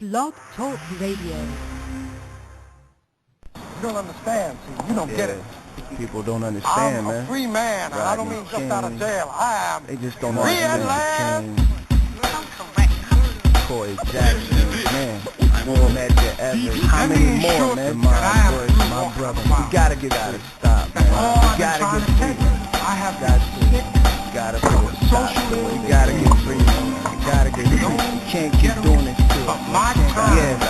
Blog Talk Radio. You don't understand. See, you don't get it. People don't understand, man. I'm a free man, and I don't mean just out of jail. I am They just don't free at understand. last. Corey Jackson, man. More magic ever. How many more, man? My voice, my brother. We gotta get out of stop, man. We gotta get free. I have That's it. Gotta put a stop to it. We gotta get free, man. We gotta get free. We can't keep doing this shit. my time.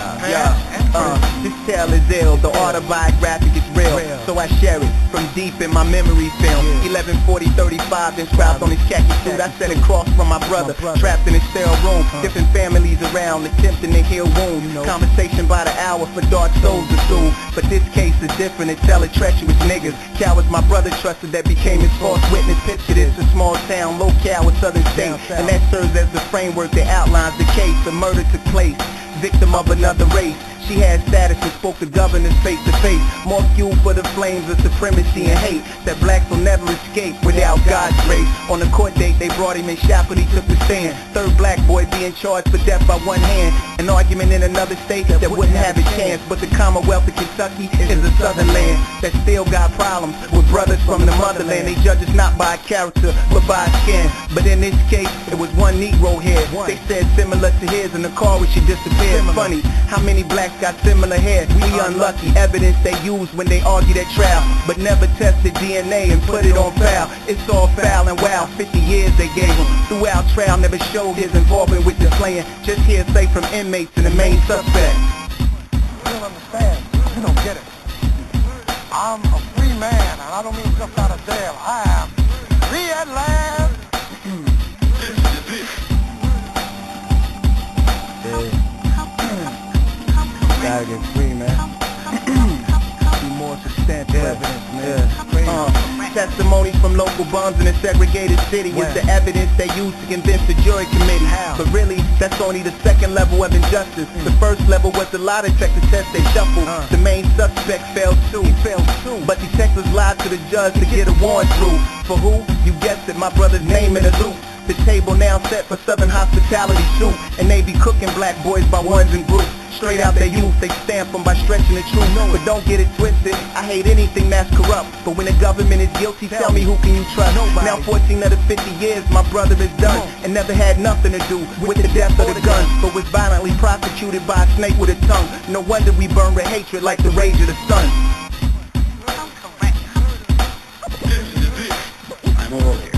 This tale is ill, the autobiographic is real, so I share it from deep in my memory film. 11/40/35 inscribed on his khaki suit. I set it cross from my brother, trapped in his cell room. Different families around, attempting to heal wounds. Conversation by the hour for dark souls to soothe. But this case is different, it's hella treacherous niggas. Cowards my brother trusted that became his false witness. Picture this, a small town, locale with southern states, and that serves as the framework that outlines the case. The murder took place, victim of another race. She had status and spoke to governors face to face. More fuel for the flames of supremacy and hate that blacks will never escape without God's grace. On the court date, they brought him in shackled, he took the stand. Third black boy being charged for death by one hand. An argument in another state that wouldn't have a chance. But the Commonwealth of Kentucky is a southern land that still got problems with brothers from the motherland. They judge us not by character, but by skin. But in this case, it was one Negro hair. They said similar to his in the car when she disappeared. Funny, how many blacks got similar hair? We unlucky. Evidence they used when they argued at trial, but never tested DNA and put it on file. It's all foul and wow. 50 years they gave him. Throughout trial never showed his involvement with the slaying. Just hearsay from inmates and the main suspect. You don't understand. You don't get it. I'm a free man, and I don't mean just out of jail. I am free at last. Gotta get free, man. Be more substantial evidence, man. Testimonies from local bums in a segregated city is the evidence they use to convince the jury committee. But really, that's only the second level of injustice. The first level was the lie detector test they shuffled. The main suspect failed too. But detectives lied to the judge to get a warrant through. For who? You guessed it, my brother's name in the loop. The table now set for Southern hospitality soup, and they be cooking black boys by ones and groups. Straight out their youth, they stamp them by stretching the truth. But don't get it twisted, I hate anything that's corrupt. But when the government is guilty, tell me who can you trust? Now 14 of the 50 years, my brother is done, and never had nothing to do with the death of the gun, but was violently prosecuted by a snake with a tongue. No wonder we burn with hatred like the rage of the sun. I'm over here.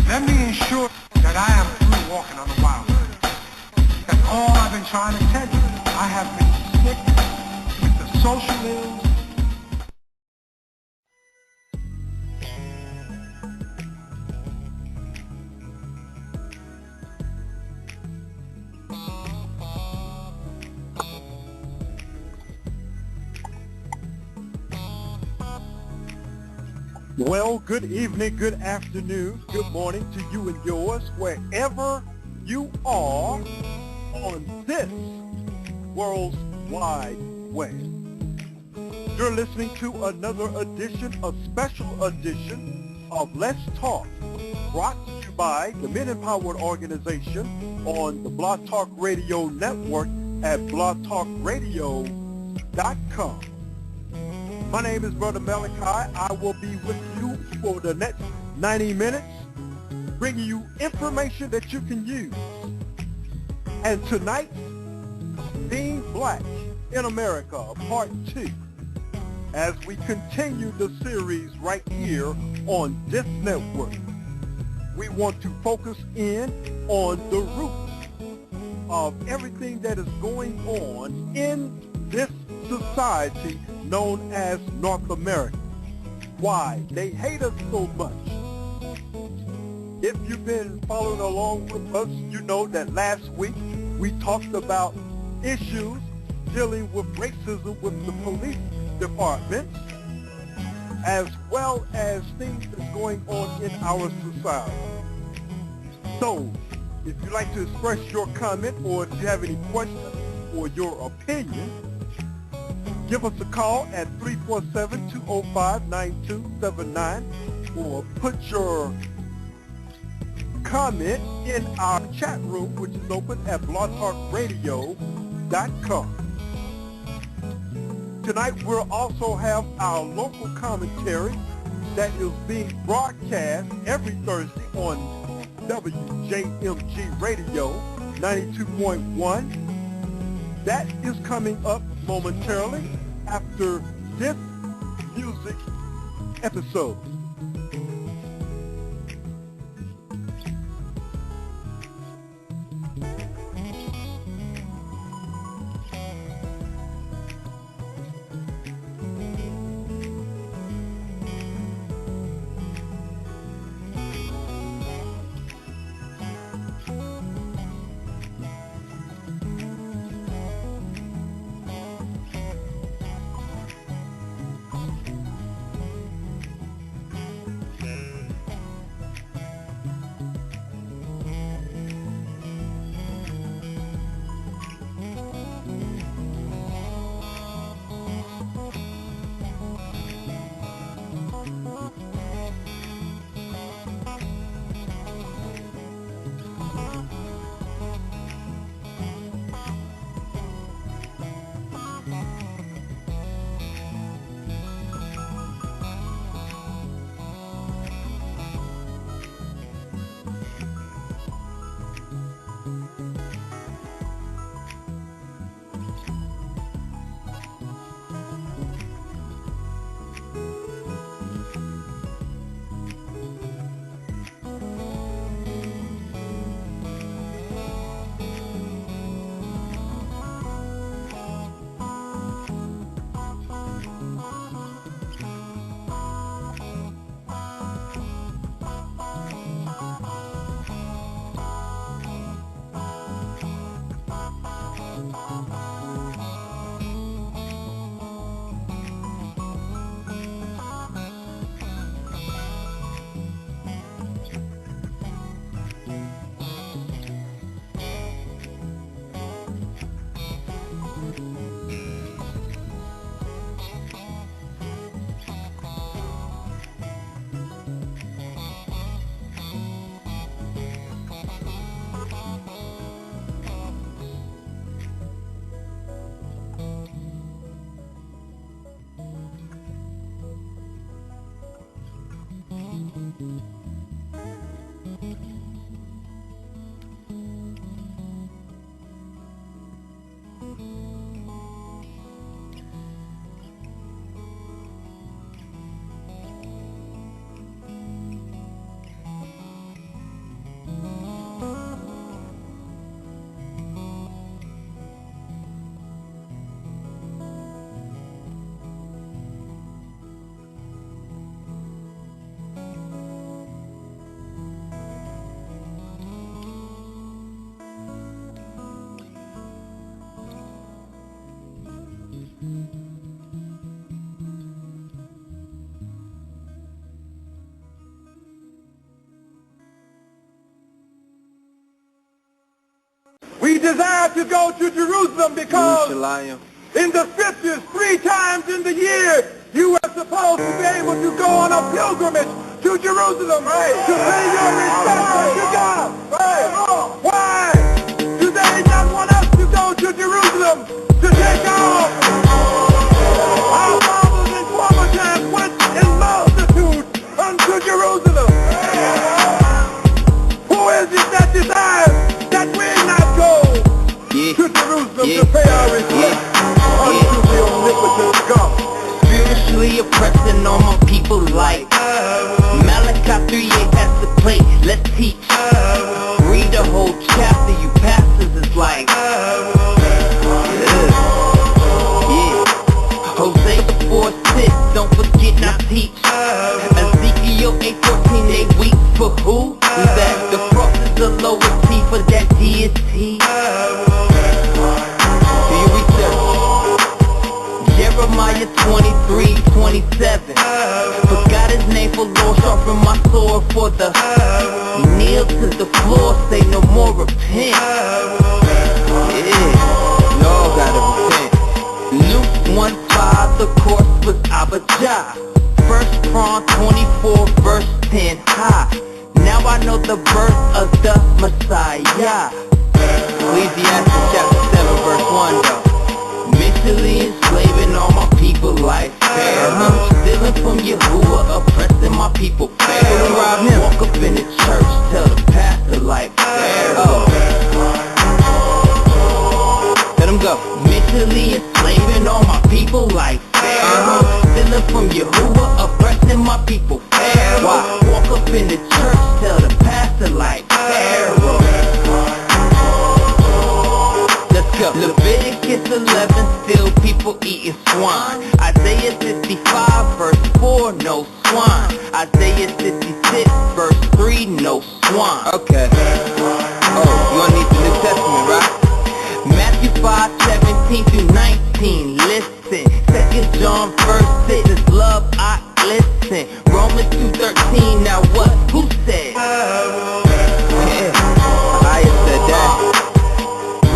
Let me ensure that I am through walking on the wild side. That's all I've been trying to tell you. I have been sick with the social ills. Well, good evening, good afternoon, good morning to you and yours, wherever you are on this world's wide web. You're listening to another edition, a special edition of Let's Talk, brought to you by the Men Empowered Organization on the Blog Talk Radio Network at blogtalkradio.com. My name is Brother Malachi. I will be with you for the next 90 minutes, bringing you information that you can use. And tonight, Being Black in America, Part 2, as we continue the series right here on this network. We want to focus in on the roots of everything that is going on in this society known as North America. Why they hate us so much. If you've been following along with us, you know that last week we talked about issues dealing with racism with the police departments, as well as things that's going on in our society. So, if you'd like to express your comment, or if you have any questions or your opinion, give us a call at 347-205-9279, or put your comment in our chat room, which is open at blogtalkradio.com. www.thenext90minutes.com. Tonight we'll also have our local commentary that is being broadcast every Thursday on WJMG Radio 92.1. That is coming up momentarily after this music episode. We desire to go to Jerusalem because in the scriptures 3 times in the year you are supposed to be able to go on a pilgrimage to Jerusalem to pay your respects unto God. Why do they not want us to go to Jerusalem to take off? Our fathers in former times went in multitude unto Jerusalem. Who is it that desires that we not go to Jerusalem to pay our respect unto the omnipotent God? Spiritually oppressing all my people like Malachi 3:8 has to play, let's teach. Read the whole chapter, you pastors is like Hosea 4:6, don't forget not teach. Ezekiel 8:14, they weak for who? That the cross is the lowest T for that deity. Do you research? Jeremiah 23:27. Forgot his name for Lord, sharpen my sword for the kneel to the floor, say no more repent. Yeah, y'all gotta repent. Luke 1:5, the course was Abijah. 1 Chronicles 24 verse 10 high. Now I know the birth of the Messiah. Ecclesiastes chapter 7 verse 1. go. Leviticus 11, still people eating swine. Isaiah 65, verse 4, no swine. Isaiah 66, verse 3, no swine. Okay. Oh, you wanna need the New Testament, right? Matthew 5, 17 through 19, listen. 2 John, verse 6, is love, I listen. Romans 2:13, now what? Who said? Yeah, I said that.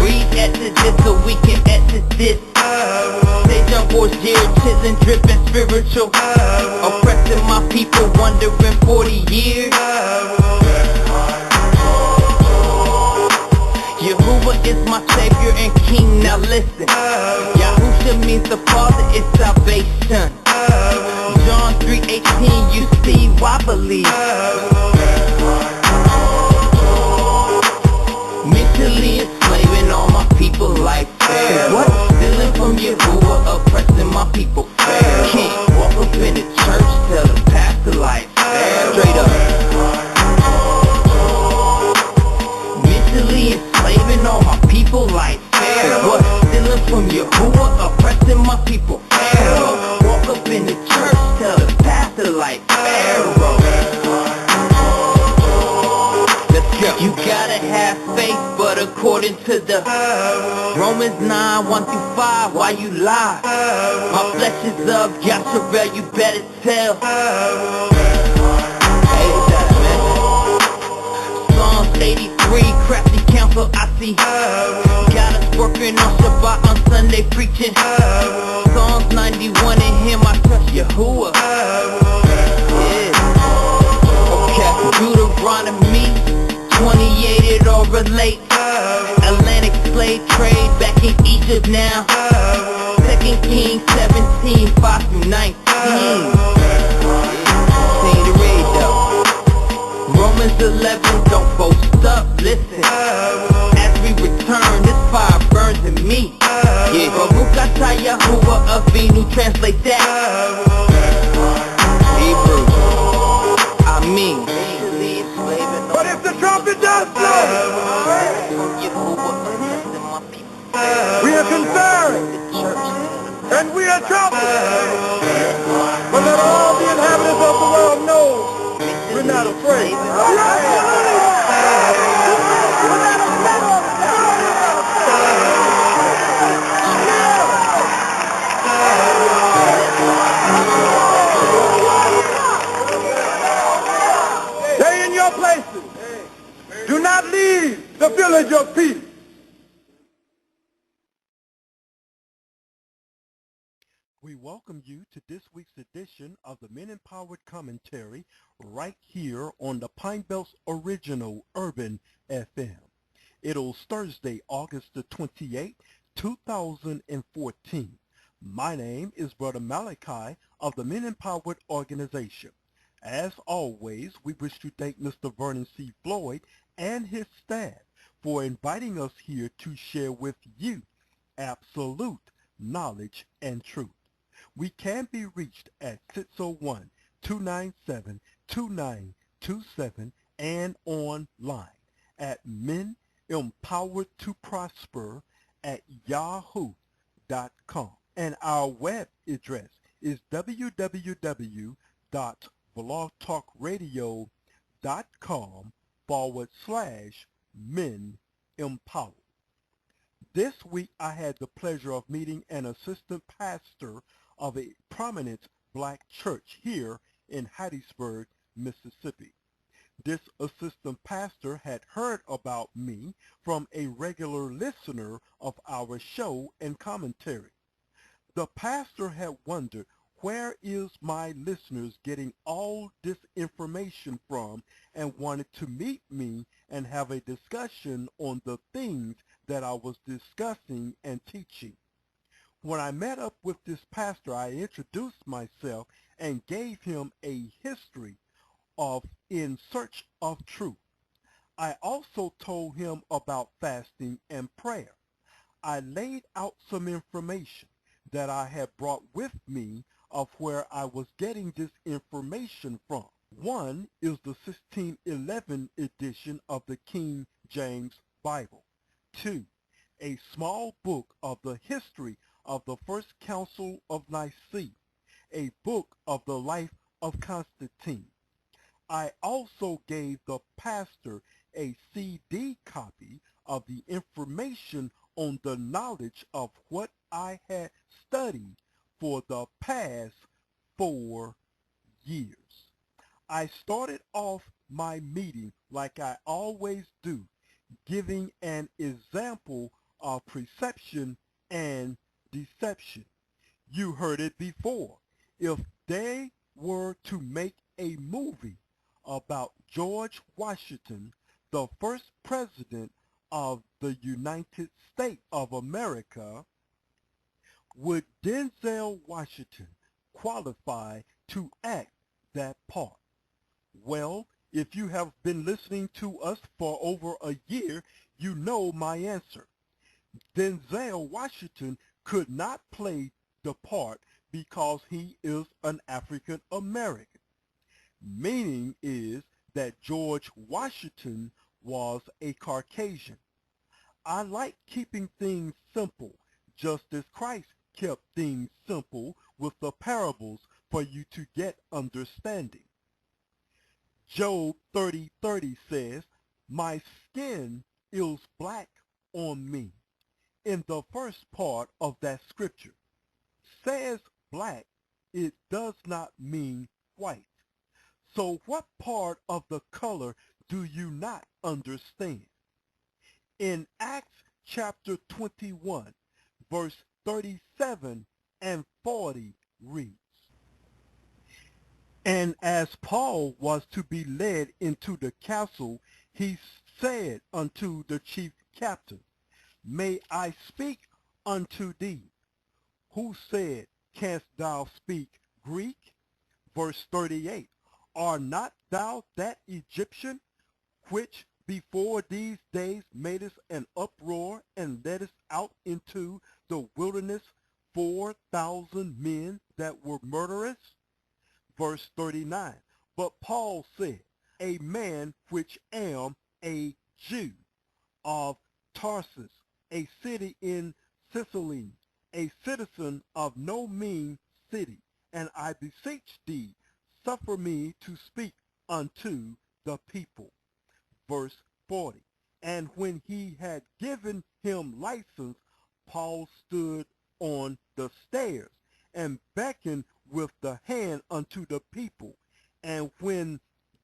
Read Exodus so we can Exodus. Sage on voice, Jared Chisholm, dripping spiritual. Oppressing my people, wondering 40 years. Yahuwah is my savior and king, now listen. Yahusha means the father is salvation. John 3:18, you see why believe. Mentally enslaving all my people like fair. What? Stealing from Yahuwah, oppressing my people fair. Can't walk up in the church, tell the pastor like fair. Straight up. Mentally enslaving all my people like fair. What? Stealing from Yahuwah, oppressing my people Pharaoh. Walk up in the church, tell the pastor like Pharaoh. Let's go. You gotta have faith, but according to the Romans 9, 1 through 5, why you lie? My flesh is of Yasharel, you better tell. Hey, that, man. Psalms 83, crafty counsel I see. Got us working on Shabbat, on Sunday preaching. Psalms 91, in him I trust Yahuwah. Yeah. Okay. Deuteronomy 28, it all relate. Atlantic slave trade back in Egypt now. 2 Kings 17, 5 through 19. See the read though. Romans 11, don't boast up, listen. As we return, this fire burns in me. Yeah, Baruch Atah Yahuwah Avinu, translate that. Hebrew, I mean. But if the trumpet does blow, we are concerned and we are troubled. But let all the inhabitants of the world know we're not afraid. Stay in your places. Do not leave the village of peace. We welcome you to this week's edition of the Men Empowered Commentary right here on the Pine Belt's original Urban FM. It's Thursday, August the 28th, 2014. My name is Brother Malachi of the Men Empowered Organization. As always, we wish to thank Mr. Vernon C. Floyd and his staff for inviting us here to share with you absolute knowledge and truth. We can be reached at 601-297-2927 and online at menempoweredtoprosper@yahoo.com. And our web address is www.blogtalkradio.com/Men Empowered. This week I had the pleasure of meeting an assistant pastor of a prominent black church here in Hattiesburg, Mississippi. This assistant pastor had heard about me from a regular listener of our show and commentary. The pastor had wondered, where is my listeners getting all this information from, and wanted to meet me and have a discussion on the things that I was discussing and teaching. When I met up with this pastor, I introduced myself and gave him a history of In Search of Truth. I also told him about fasting and prayer. I laid out some information that I had brought with me of where I was getting this information from. One is the 1611 edition of the King James Bible. 2, a small book of the history of the First Council of Nicaea, a book of the life of Constantine. I also gave the pastor a CD copy of the information on the knowledge of what I had studied for the past 4 years. I started off my meeting like I always do, giving an example of perception and deception. You heard it before. If they were to make a movie about George Washington, the first president of the United States of America, would Denzel Washington qualify to act that part? Well, if you have been listening to us for over a year, you know my answer. Denzel Washington could not play the part because he is an African American. Meaning is that George Washington was a Caucasian. I like keeping things simple, just as Christ kept things simple with the parables for you to get understanding. Job 30:30 says, "My skin is black on me." In the first part of that scripture, says black, it does not mean white. So what part of the color do you not understand? In Acts chapter 21, verse 37 and 40 reads, "And as Paul was to be led into the castle, he said unto the chief captain, May I speak unto thee? Who said, Canst thou speak Greek? Verse 38, Are not thou that Egyptian, which before these days madest an uproar and leddest out into the wilderness 4,000 men that were murderers? Verse 39, But Paul said, A man which am a Jew of Tarsus, a city in Sicily, a citizen of no mean city, and I beseech thee, suffer me to speak unto the people. Verse 40, And when he had given him license, Paul stood on the stairs and beckoned with the hand unto the people. And when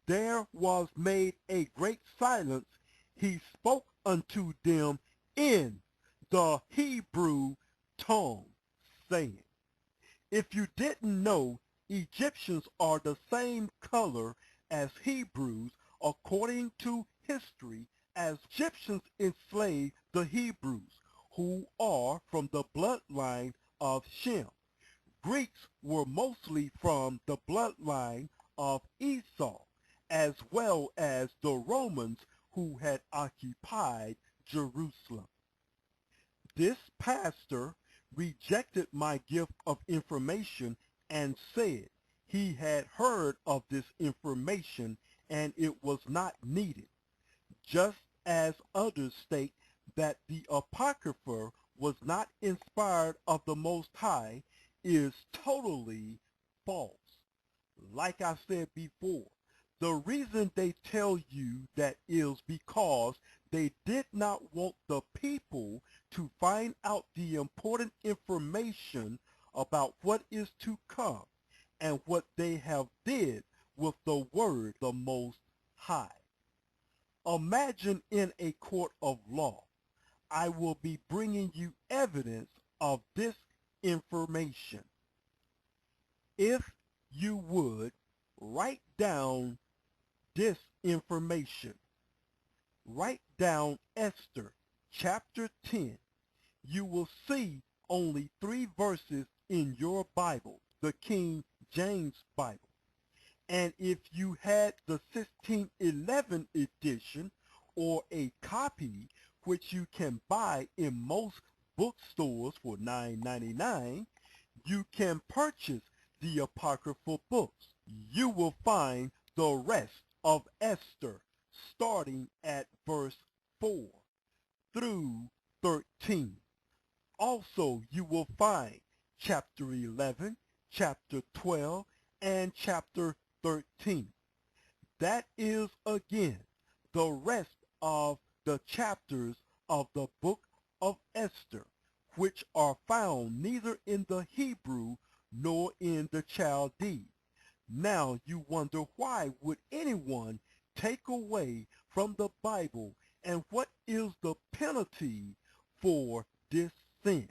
there was made a great silence, he spoke unto them in the Hebrew tongue, saying, If you didn't know, Egyptians are the same color as Hebrews according to history, as Egyptians enslaved the Hebrews, who are from the bloodline of Shem. Greeks were mostly from the bloodline of Esau, as well as the Romans who had occupied Jerusalem. This pastor rejected my gift of information and said he had heard of this information and it was not needed, just as others state that the Apocrypha was not inspired of the Most High is totally false. Like I said before, the reason they tell you that is because they did not want the people to find out the important information about what is to come and what they have did with the word the Most High. Imagine in a court of law, I will be bringing you evidence of this information. If you would write down this information, write down Esther chapter 10. You will see only 3 verses in your Bible, the King James Bible. And if you had the 1611 edition or a copy, which you can buy in most bookstores for $9.99, you can purchase the apocryphal books. You will find the rest of Esther starting at verse 4 through 13. Also, you will find chapter 11, chapter 12, and chapter 13. That is, again, the rest of the chapters of the book of Esther, which are found neither in the Hebrew nor in the Chaldee. Now you wonder, why would anyone take away from the Bible, and what is the penalty for this sin?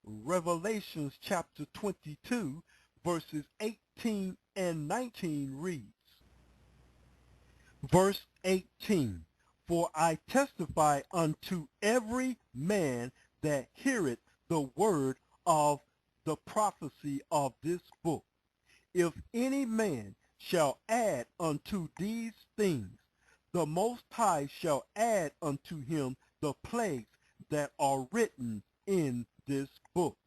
Revelations chapter 22 verses 18 and 19 reads, verse 18, For I testify unto every man that heareth the word of the prophecy of this book. If any man shall add unto these things, the Most High shall add unto him the plagues that are written in this book.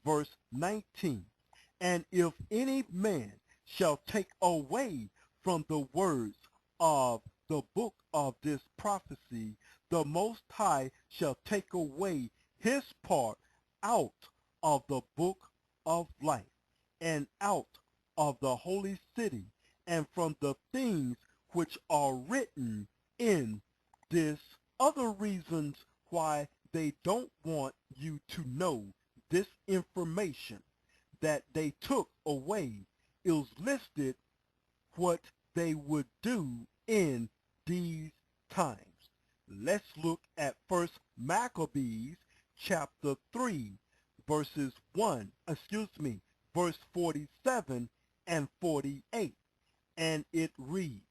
Verse 19, And if any man shall take away from the words of the book of this prophecy, the Most High shall take away his part out of the book of life, and out of the holy city, and from the things which are written in this. Other reasons why they don't want you to know this information that they took away is listed what they would do in these times. Let's look at First Maccabees chapter 3 verse 47 and 48, and it reads,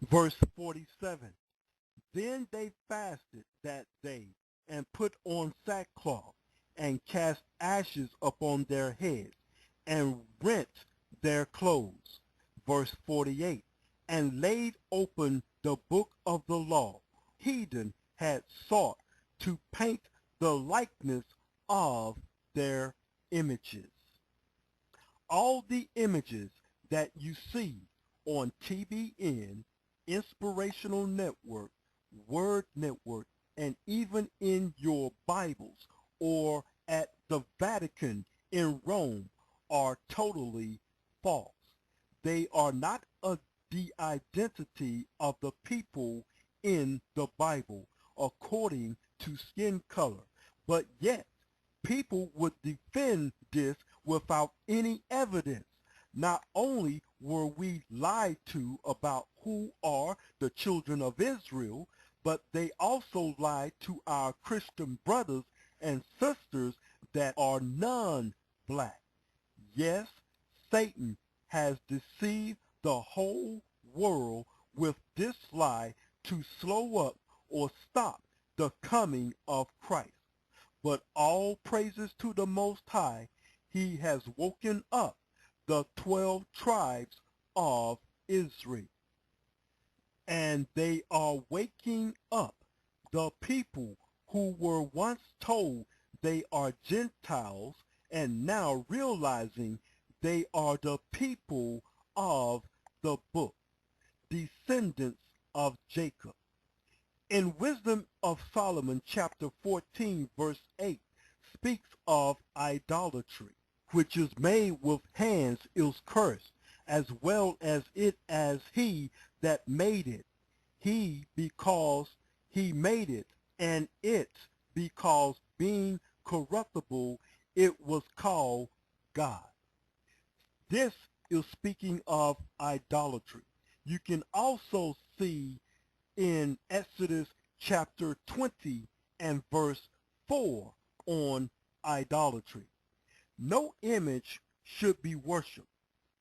verse 47, Then they fasted that day, and put on sackcloth, and cast ashes upon their heads, and rent their clothes. Verse 48, and laid open the book of the law. Heathen had sought to paint the likeness of their images. All the images that you see on TBN, Inspirational Network, Word Network, and even in your Bibles or at the Vatican in Rome are totally false. They are not the identity of the people in the Bible according to skin color, but yet people would defend this without any evidence. Not only were we lied to about who are the children of Israel, but they also lied to our Christian brothers and sisters that are non-black. Yes, Satan has deceived the whole world with this lie to slow up or stop the coming of Christ. But all praises to the Most High, he has woken up the 12 tribes of Israel. And they are waking up the people who were once told they are Gentiles, and now realizing they are the people of the book, descendants of Jacob. In Wisdom of Solomon chapter 14 verse 8 speaks of idolatry, which is made with hands is cursed, as well as it as he that made it. He because he made it, and it because being corruptible it was called God. This is speaking of idolatry. You can also see in Exodus chapter 20 and verse 4 on idolatry. No image should be worshipped,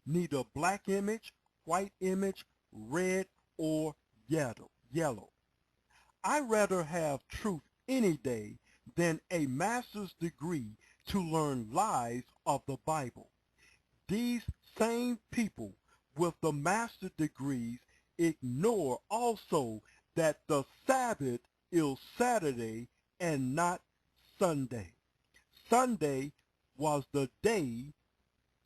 neither black image, white image, red, or yellow. I'd rather have truth any day than a master's degree to learn lies of the Bible. These same people with the master degrees ignore also that the Sabbath is Saturday and not Sunday. Sunday was the day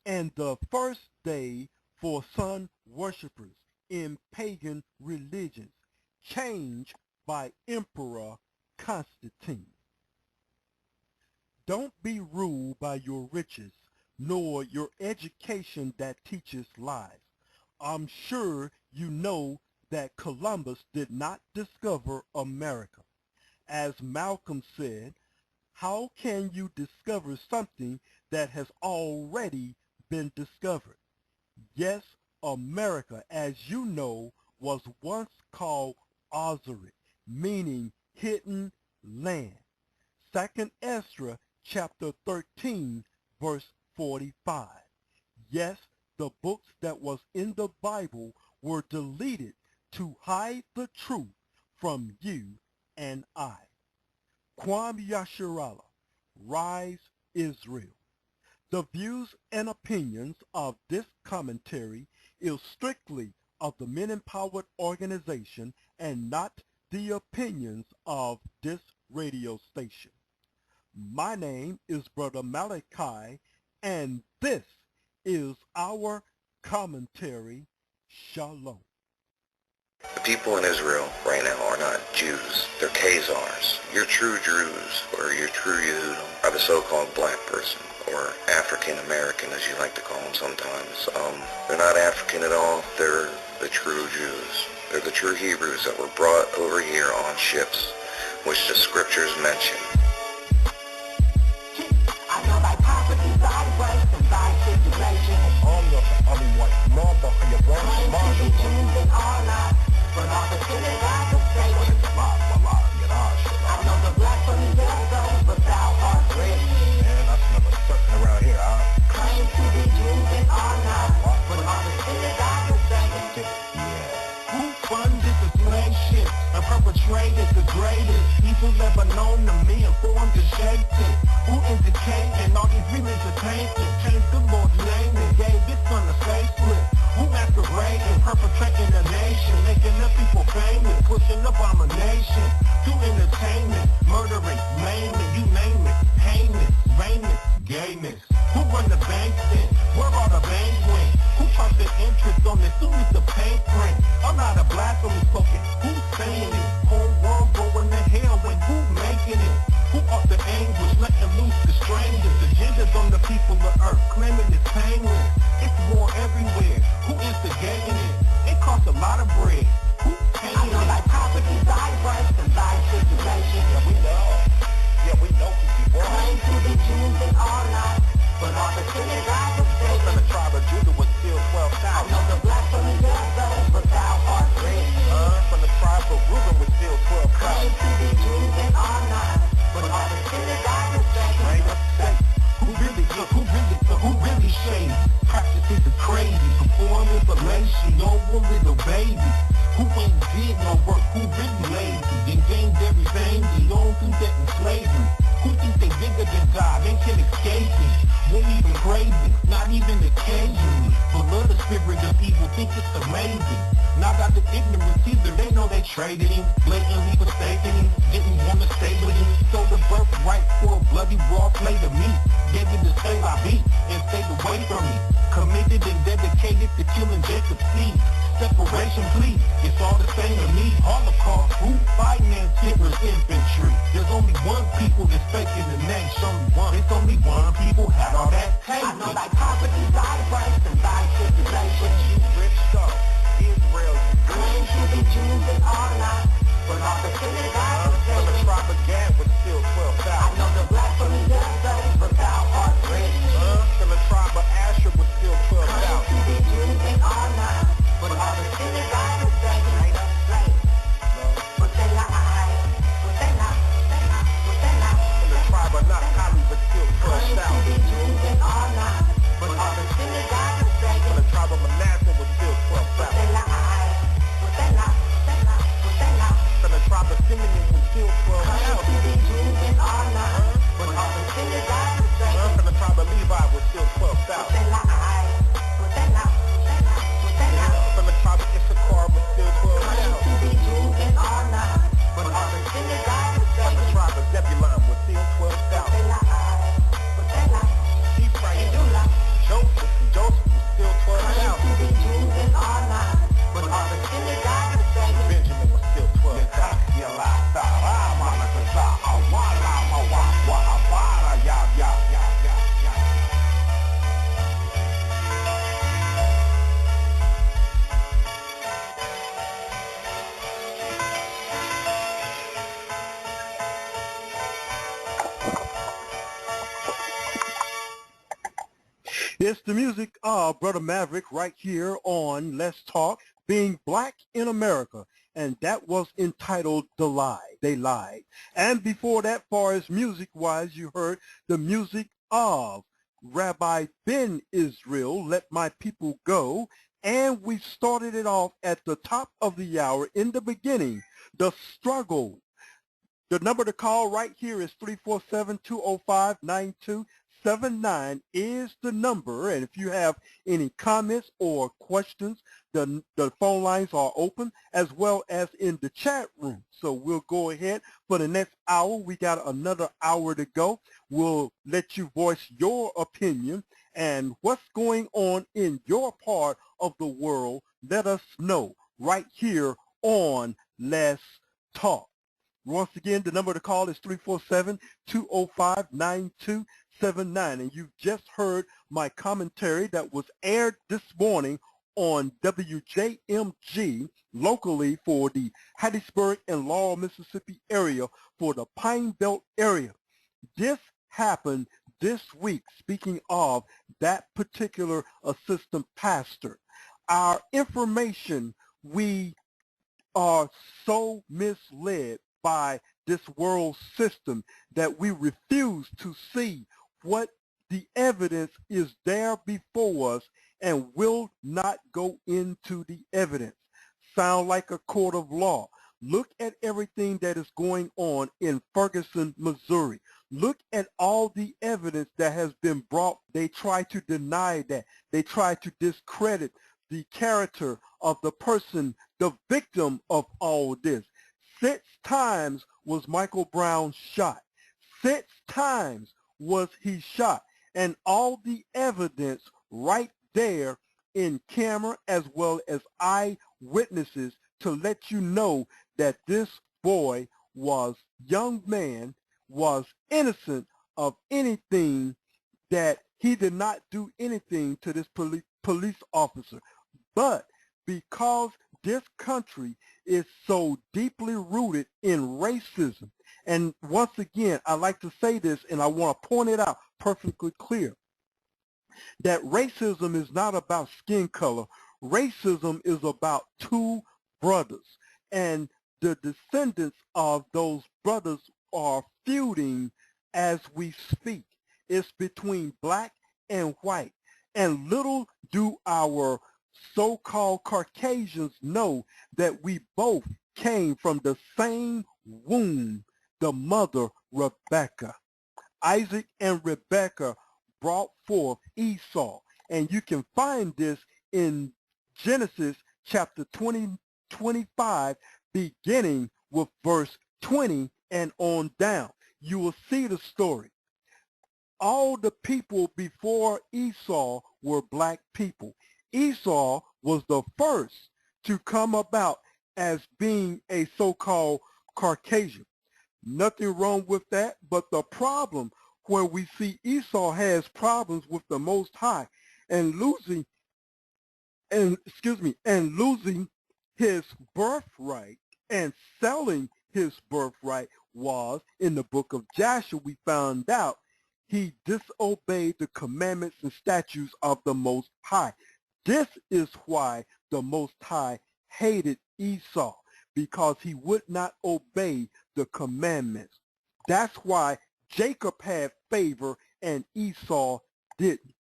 and the first day for sun worshipers in pagan religions, changed by Emperor Constantine. Don't be ruled by your riches, nor your education that teaches lies. I'm sure you know that Columbus did not discover America. As Malcolm said, how can you discover something that has already been discovered? Yes, America, as you know, was once called Osiris, meaning hidden land. 2 Ezra chapter 13, verse 45. Yes, the books that was in the Bible were deleted to hide the truth from you and I. Kwame Yasharala, Rise Israel. The views and opinions of this commentary is strictly of the Men Empowered organization and not the opinions of this radio station. My name is Brother Malachi, and this is our commentary. Shalom. The people in Israel right now are not Jews. They're Khazars. Your true Druze or your true Yehudim are the so-called black person or African American, as you like to call them sometimes. They're not African at all. They're the true Jews. They're the true Hebrews that were brought over here on ships, which the scriptures mention. I know thy poverty, thy waste, and thy tribulation. Claim to be Jews and are not, but all the synagogues of Satan. I know the blasphemy of those, but thou art rich. Claim to be Jews and are not, but all the synagogues of Satan. Who funded the slave ship and perpetrated the greatest? People ever known to me and formed and shaped it. Who indicated all these religious paintings? Changed the Lord's name and gave his son a facelift. Who masquerading, perpetrating the nation, making the people famous, pushing abomination to entertainment, murdering, maiming, you name it, heinous, raiment, gayness. Who run the banks then? Where all the banks went? Who charged the interest on as soon as the paint print? I'm not a blasphemy spoken. Who's saying it? Whole world going to hell when who making it? Who off the anguish, letting loose the strangers? Agendas on the people of earth, claiming it's painless. It's war everywhere. Who instigating it? It costs a lot of bread. Who paying it? I know thy poverty, thy waste, and thy tribulation. Yeah, we know who you are. Claim to be Jews and are not, but all the synagogues of Satan. From the tribe of Judah was still I 12,000. know the blasphemy of those, but thou art rich. From the tribe of Reuben was still Claim 12,000. to be Jews and are not, but all the synagogues of Satan. Who really shady? Practices the crazy, perform information, no one little baby. Who ain't did no work, who really lazy, then gained everything beyond through debt and slavery. Who think they bigger than God, they can escape it. Won't even crazy, not even occasionally. Below the spirit of evil, think it's amazing. Not out the ignorance either, they know they traded him, blatantly forsaken him, didn't want to stay with him. So the birthright for a bloody raw plate of meat. Gave it to save I beat and stayed away from me. Committed and dedicated to killing Jacob's seed. Separation, please, it's all the same to me. Holocaust, who financed Hitler's infantry? There's only one people that's faking the next. Only one. It's only one people had all that tape. I know thy poverty, thy waste, and thy tribulation. You rich stuff, Israel, Claim to be Jews and are not, but all the synagogues of from the Satan. tribe of Gad was still I 12,000. know the blasphemy of those, but thou art rich. From the tribe of Asher was still Claim to 12,000. be Jews and are not, but all the synagogues of Satan. But they lie, but they not, but they not. From the tribe of Naphtali was still Claim to be 12,000. Jews and are not, but all the synagogues of From Satan. the tribe of Manasseh was still But they 12,000. lie, but they not, but they not. From the tribe of Simeon was still Claim to 12,000. be It's the music of Brother Maverick right here on Let's Talk, Being Black in America. And that was entitled The Lie. They Lied. And before that, far as music-wise, you heard the music of Rabbi Ben Israel, Let My People Go. And we started it off at the top of the hour in the beginning, The Struggle. The number to call right here is 347-205-9279 is the number. And if you have any comments or questions, the phone lines are open as well as in the chat room. So we'll go ahead for the next hour. We got another hour to go. We'll let you voice your opinion and what's going on in your part of the world. Let us know right here on Let's Talk. Once again, the number to call is 347-205-9279. And you've just heard my commentary that was aired this morning on WJMG locally for the Hattiesburg and Laurel, Mississippi area for the Pine Belt area. This happened this week, speaking of that particular assistant pastor. Our information, we are so misled by this world system that we refuse to see what the evidence is there before us and will not go into the evidence. Sound like a court of law. Look at everything that is going on in Ferguson, Missouri. Look at all the evidence that has been brought. They try to deny that. They try to discredit the character of the person, the victim of all this. 6 times was Michael Brown shot. 6 times was he shot. And all the evidence right there in camera as well as eyewitnesses to let you know that this boy young man was innocent of anything, that he did not do anything to this police officer. But because this country is so deeply rooted in racism, and once again, I like to say this and I want to point it out perfectly clear, that racism is not about skin color. Racism is about 2 brothers, and the descendants of those brothers are feuding as we speak. It's between black and white, and little do our so-called Caucasians know that we both came from the same womb, the mother Rebecca. Isaac and Rebecca brought forth Esau, and you can find this in Genesis chapter 25, beginning with verse 20 and on down. You will see the story. All the people before Esau were black people. Esau was the first to come about as being a so-called Caucasian. Nothing wrong with that, but the problem where we see Esau has problems with the Most High and losing his birthright and selling his birthright was, in the book of Joshua, we found out he disobeyed the commandments and statutes of the Most High. This is why the Most High hated Esau, because he would not obey the commandments. That's why Jacob had favor and Esau didn't.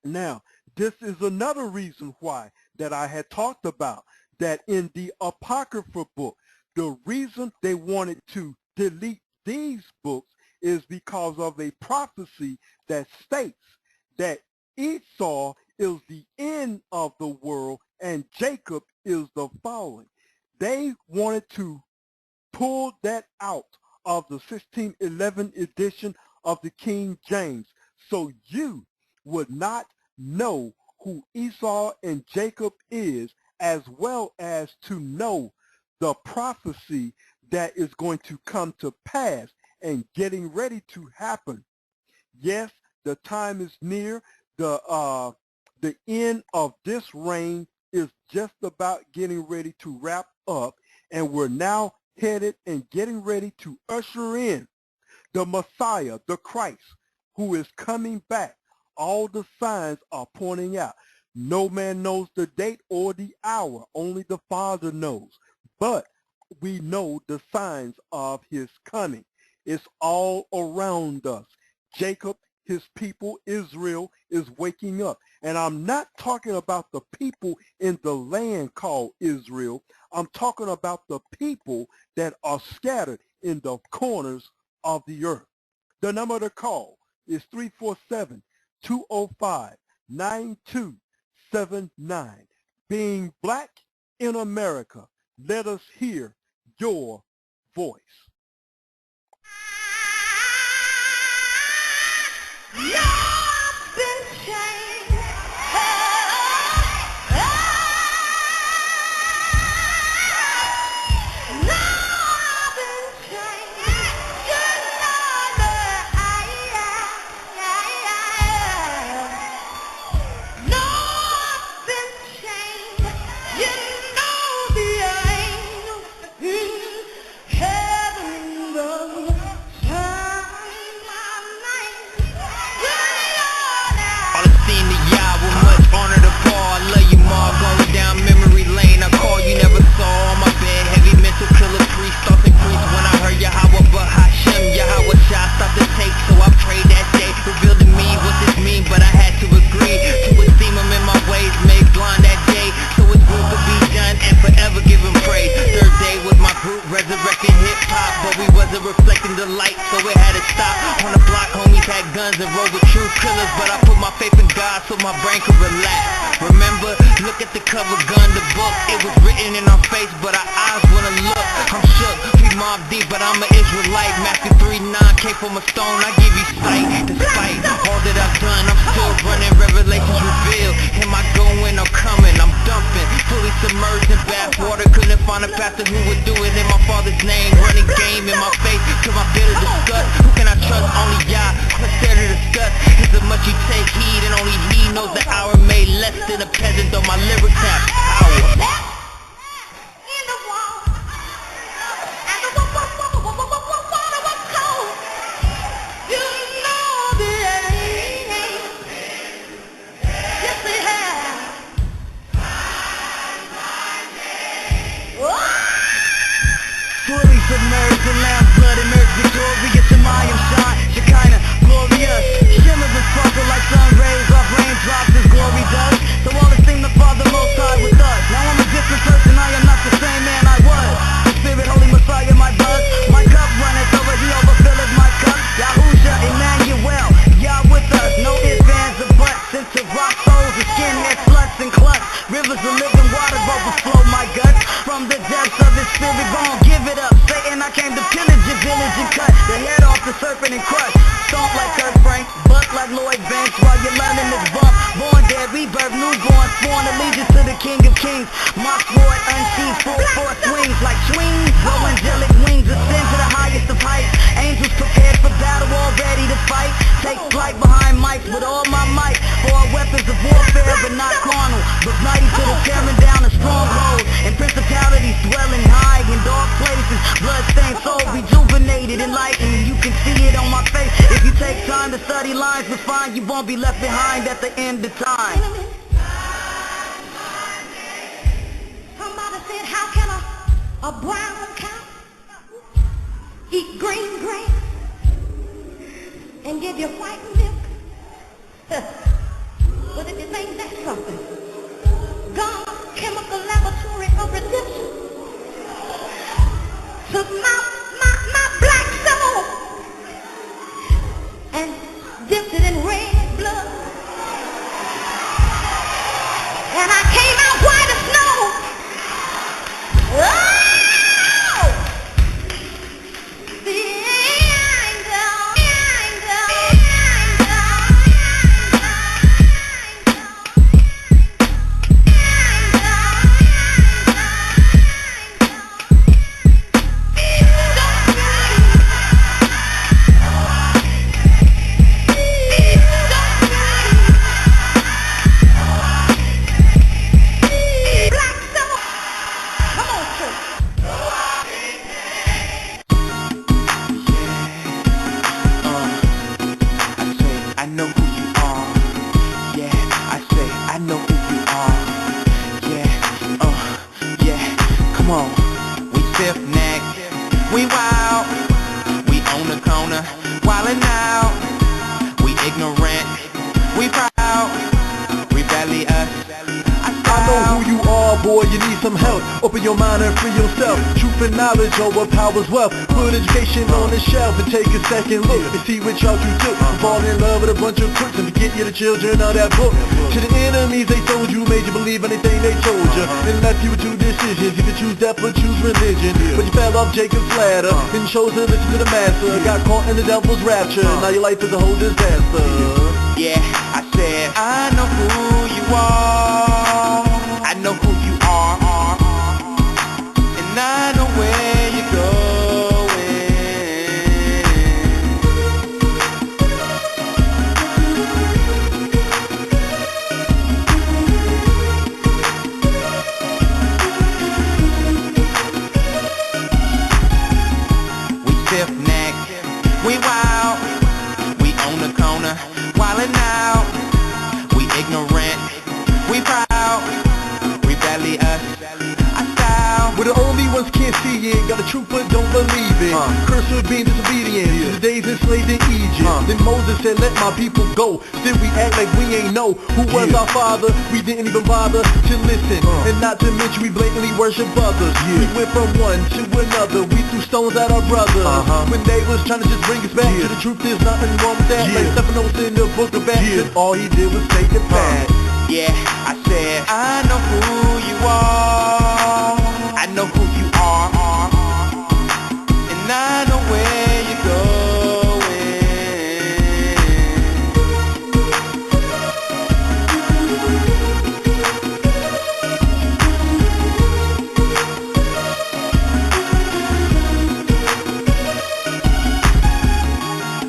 Now, this is another reason why that I had talked about, that in the Apocrypha book, the reason they wanted to delete these books is because of a prophecy that states that Esau is the end of the world and Jacob is the following. They wanted to pull that out of the 1611 edition of the King James, so you would not know who Esau and Jacob is, as well as to know the prophecy that is going to come to pass and getting ready to happen. Yes, the time is near. The end of this reign is just about getting ready to wrap up, and we're now headed and getting ready to usher in the Messiah, the Christ, who is coming back all the signs are pointing out. No man knows the date or the hour. Only the Father knows. But we know the signs of his coming. It's all around us. Jacob, his people, Israel, is waking up. And I'm not talking about the people in the land called Israel. I'm talking about the people that are scattered in the corners of the earth. The number to call is 347-205-9279. Being black in America, let us hear your voice. Reflecting the light, so it had to stop. On the block, homies had guns and rolled with true killers, but I put my faith in God so my brain could relax. Remember, look at the cover, gun, the book. It was written in our face, but our eyes wouldn't look. I'm shook, we Mobb Deep, but I'm an Israelite. Matthew 3:9 came from a stone, I give you sight. Despite all that I've done, I'm still running. Revelations revealed. Am I going or coming? I'm dumping, fully submerged in bath water. Couldn't find a pastor who would do it in my Father's name. Running game in my face till my bitter disgust. Who can I trust? Only Yah. Let's dare to discuss. Is it much you take heed, and only He knows the hour. Made less than a peasant, though my lyrics have power. Fully submerged in lamb's blood, immersed, victorious, Shemayim shine, Shekinah, glorious. Shimmers and sparkle like sun rays off raindrops as glory does. So all esteem the Father Most High with us. Now I'm a different person, I am not the same man I was. The Spirit, Holy Messiah, my buzz. My cup runneth over, He overfilleth my cup. Yahusha, Emmanuel, Yah with us. No ifs, ands, or buts. Into rock souls and skinhead sluts and clutch. Rivers of living water overflow my guts. From the depths of His Spirit, gon' give it up. Satan, I came to pillage your village and cut the head off the serpent and crush. Stomp like Kurt Frank, buck like Lloyd Banks while you're learning this bump. Born dead, rebirth, newborn, sworn allegiance to the King of Kings. My sword unsheathed, full force wings like swings. Blow angelic wings, ascend to the highest of heights. Angels prepared for battle, all ready to fight. Take flight behind mics with all my might. For our weapons of warfare, but not carnal, but mighty to the tearing down of strongholds. And principalities dwelling high in dark places. Bloodstained soul, rejuvenated, enlightened. You can see it on my face. If you take time to study lines, but find you won't be left behind at the end of time. Somebody said, how can a brown cow eat green grass and give you white milk? But if you think that's something, God's chemical laboratory of redemption took my black soul and dipped it in red blood, and I came out white as snow. Oh! I know who you are. wildin' out. We ignorant, we proud, rebellious. I know who you are, boy, you need some help. Open your mind and free yourself. Truth and knowledge overpowers wealth. Put education on the shelf and take a second look and see which route you took. Fall in love with a bunch of crooks and forget you're the children of that book. To the enemies they told you, made you believe anything they told you, and left you with two decisions. You could choose death or choose religion, but you fell off Jacob's ladder and chose to listen to the master. Got caught in the devil's rapture, now your life is a whole disaster. Yeah, I said, I know who you are, I know who you are, and I know where you're going. We stiff-necked, we wild, we on the corner, wildin' out. We ignorant, we proud, rebellious, our style. We're the only ones can't see it, got a truth but don't believe it. Cursed with being disobedient, to the days enslaved in Egypt. Then Moses said, let my people go. Still we act like we ain't know who was our father. We didn't even bother to listen, and not to mention we blatantly worship others. We went from one to another, we threw stones at our brothers. When they was trying to just bring us back to the truth, there's nothing wrong with that. Like Stephanos in the book of Acts, all he did was take it back. Yeah, I said, I know who you are, I know who you are, and I know where you're going.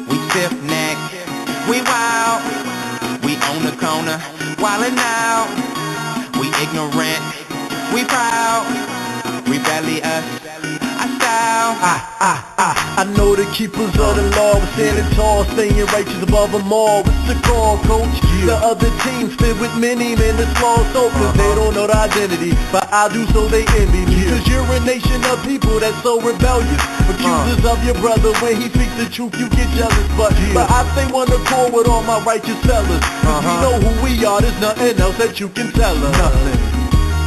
We stiff-necked, we wild, we on the corner, wildin' out. We ignorant, we proud, rebellious, our style. I know the keepers of the law were standing tall, staying righteous above them all. What's the call, coach? The other teams filled with many men that's lost hope, cause they don't know the identity, but I do, so they envy me. Cause you're a nation of people that's so rebellious, accusers of your brother. When he speaks the truth you get jealous, but I stay one accord with all my righteous fellas, cause we know who we are, there's nothing else that you can tell us.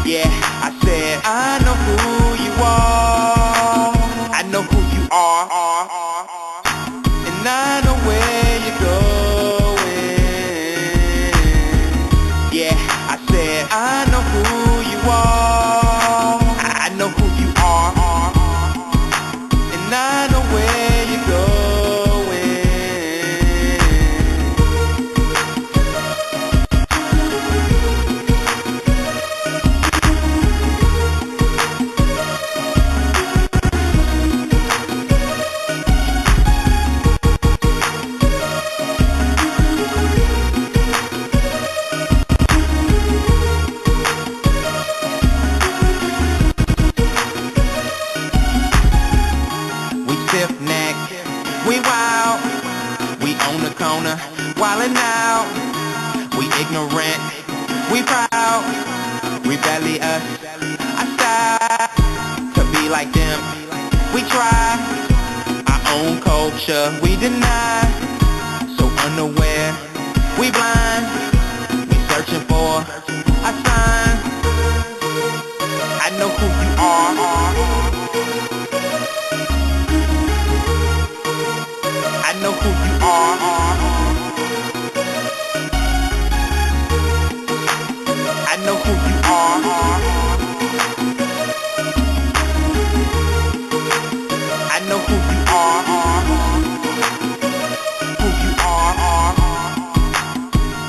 Yeah, I said, I know who you are, I know who you are, and I know where you're going. Yeah, I said, I know who you are, I know who you are, and I know where you're going. Stiff-necked, we wild, we on the corner, wildin' out. We ignorant, we proud, rebellious, our style. To be like them, we try, our own culture we deny. So unaware, we blind, we searching for a sign. I know who you are, I know who you are, I know who you are, I know who you are, who you are,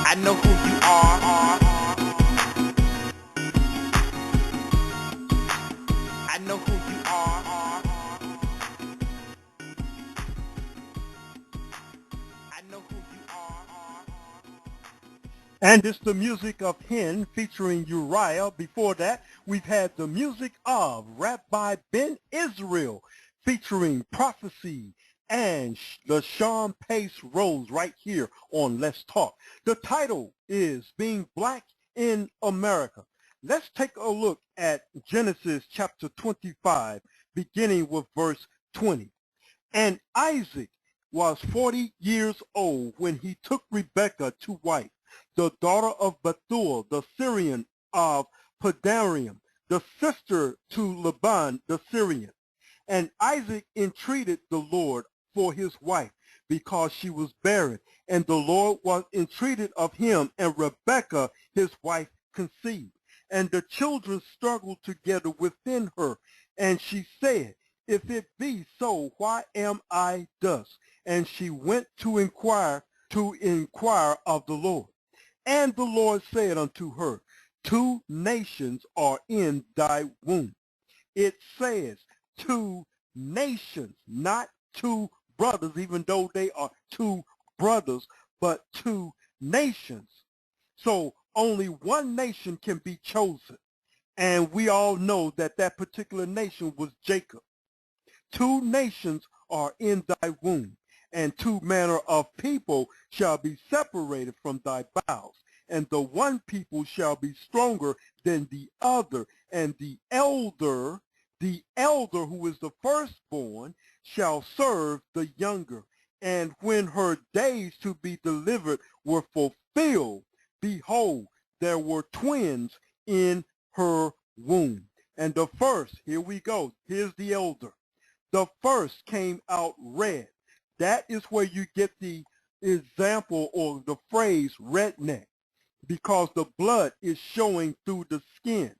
I know who you are, I know who you are. And it's the music of Hen featuring Uriah. Before that, we've had the music of Rabbi Ben Israel featuring Prophecy and the Sean Pace Rose right here on Let's Talk. The title is Being Black in America. Let's take a look at Genesis chapter 25, beginning with verse 20. And Isaac was 40 years old when he took Rebekah to wife, the daughter of Bethuel, the Syrian of Padarium, the sister to Laban the Syrian. And Isaac entreated the Lord for his wife, because she was barren, and the Lord was entreated of him, and Rebekah his wife conceived. And the children struggled together within her, and she said, If it be so, why am I thus? And she went to inquire of the Lord. And the Lord said unto her, 2 nations are in thy womb. It says 2 nations, not 2 brothers, even though they are 2 brothers, but 2 nations. So only one nation can be chosen. And we all know that that particular nation was Jacob. 2 nations are in thy womb, and 2 manner of people shall be separated from thy bowels. And the one people shall be stronger than the other, and the elder who is the firstborn shall serve the younger. And when her days to be delivered were fulfilled, behold, there were twins in her womb. And the first, here we go, here's the elder. The first came out red. That is where you get the example or the phrase redneck, because the blood is showing through the skin.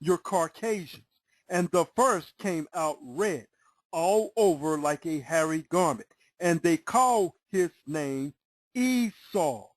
You're Caucasians. And the first came out red, all over like a hairy garment. And they called his name Esau.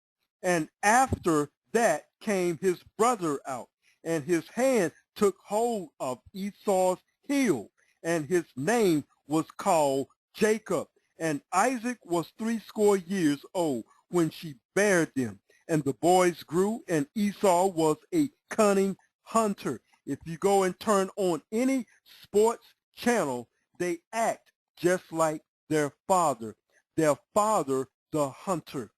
And after that came his brother out, and his hand took hold of Esau's heel, and his name was called Jacob. And Isaac was 80 years old when she bare them. And the boys grew, and Esau was a cunning hunter. If you go and turn on any sports channel, they act just like their father the hunter.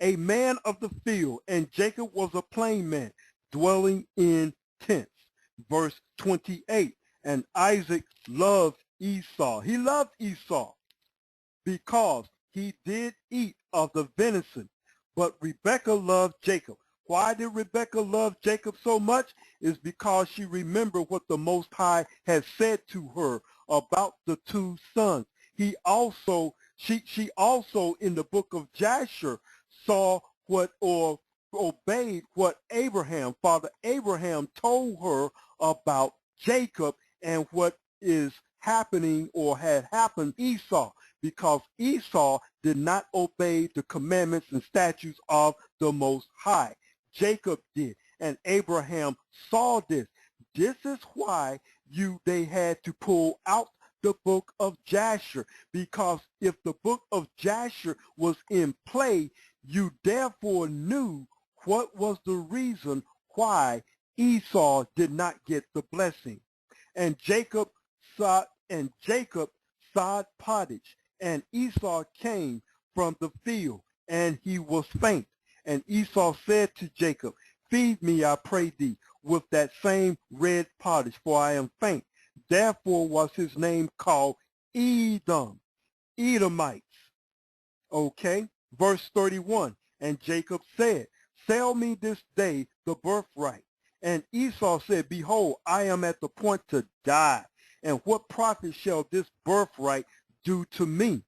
A man of the field, and Jacob was a plain man, dwelling in tents. Verse 28, and Isaac loved Esau. He loved Esau because he did eat of the venison, but Rebekah loved Jacob. Why did Rebekah love Jacob so much? Is because she remembered what the Most High had said to her about the 2 sons. She also in the book of Jasher saw what or obeyed what Father Abraham told her about Jacob and what is happening or had happened to Esau, because Esau did not obey the commandments and statutes of the Most High. Jacob did, and Abraham saw this. This is why they had to pull out the book of Jasher, because if the book of Jasher was in play, you therefore knew what was the reason why Esau did not get the blessing. And Jacob sod pottage, and Esau came from the field, and he was faint. And Esau said to Jacob, Feed me, I pray thee, with that same red pottage, for I am faint. Therefore was his name called Edom, Edomites. Okay, verse 31, and Jacob said, Sell me this day the birthright. And Esau said, Behold, I am at the point to die, and what profit shall this birthright do to me?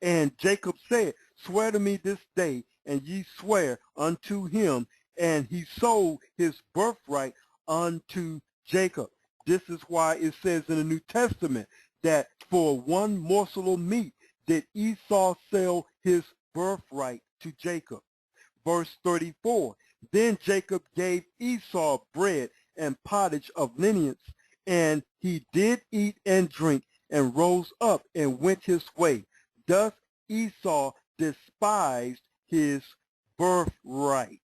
And Jacob said, Swear to me this day, and ye swear unto him. And he sold his birthright unto Jacob. This is why it says in the New Testament that for one morsel of meat did Esau sell his birthright to Jacob. Verse 34, Then Jacob gave Esau bread and pottage of lineage, and he did eat and drink, and rose up and went his way. Thus Esau despised his birthright.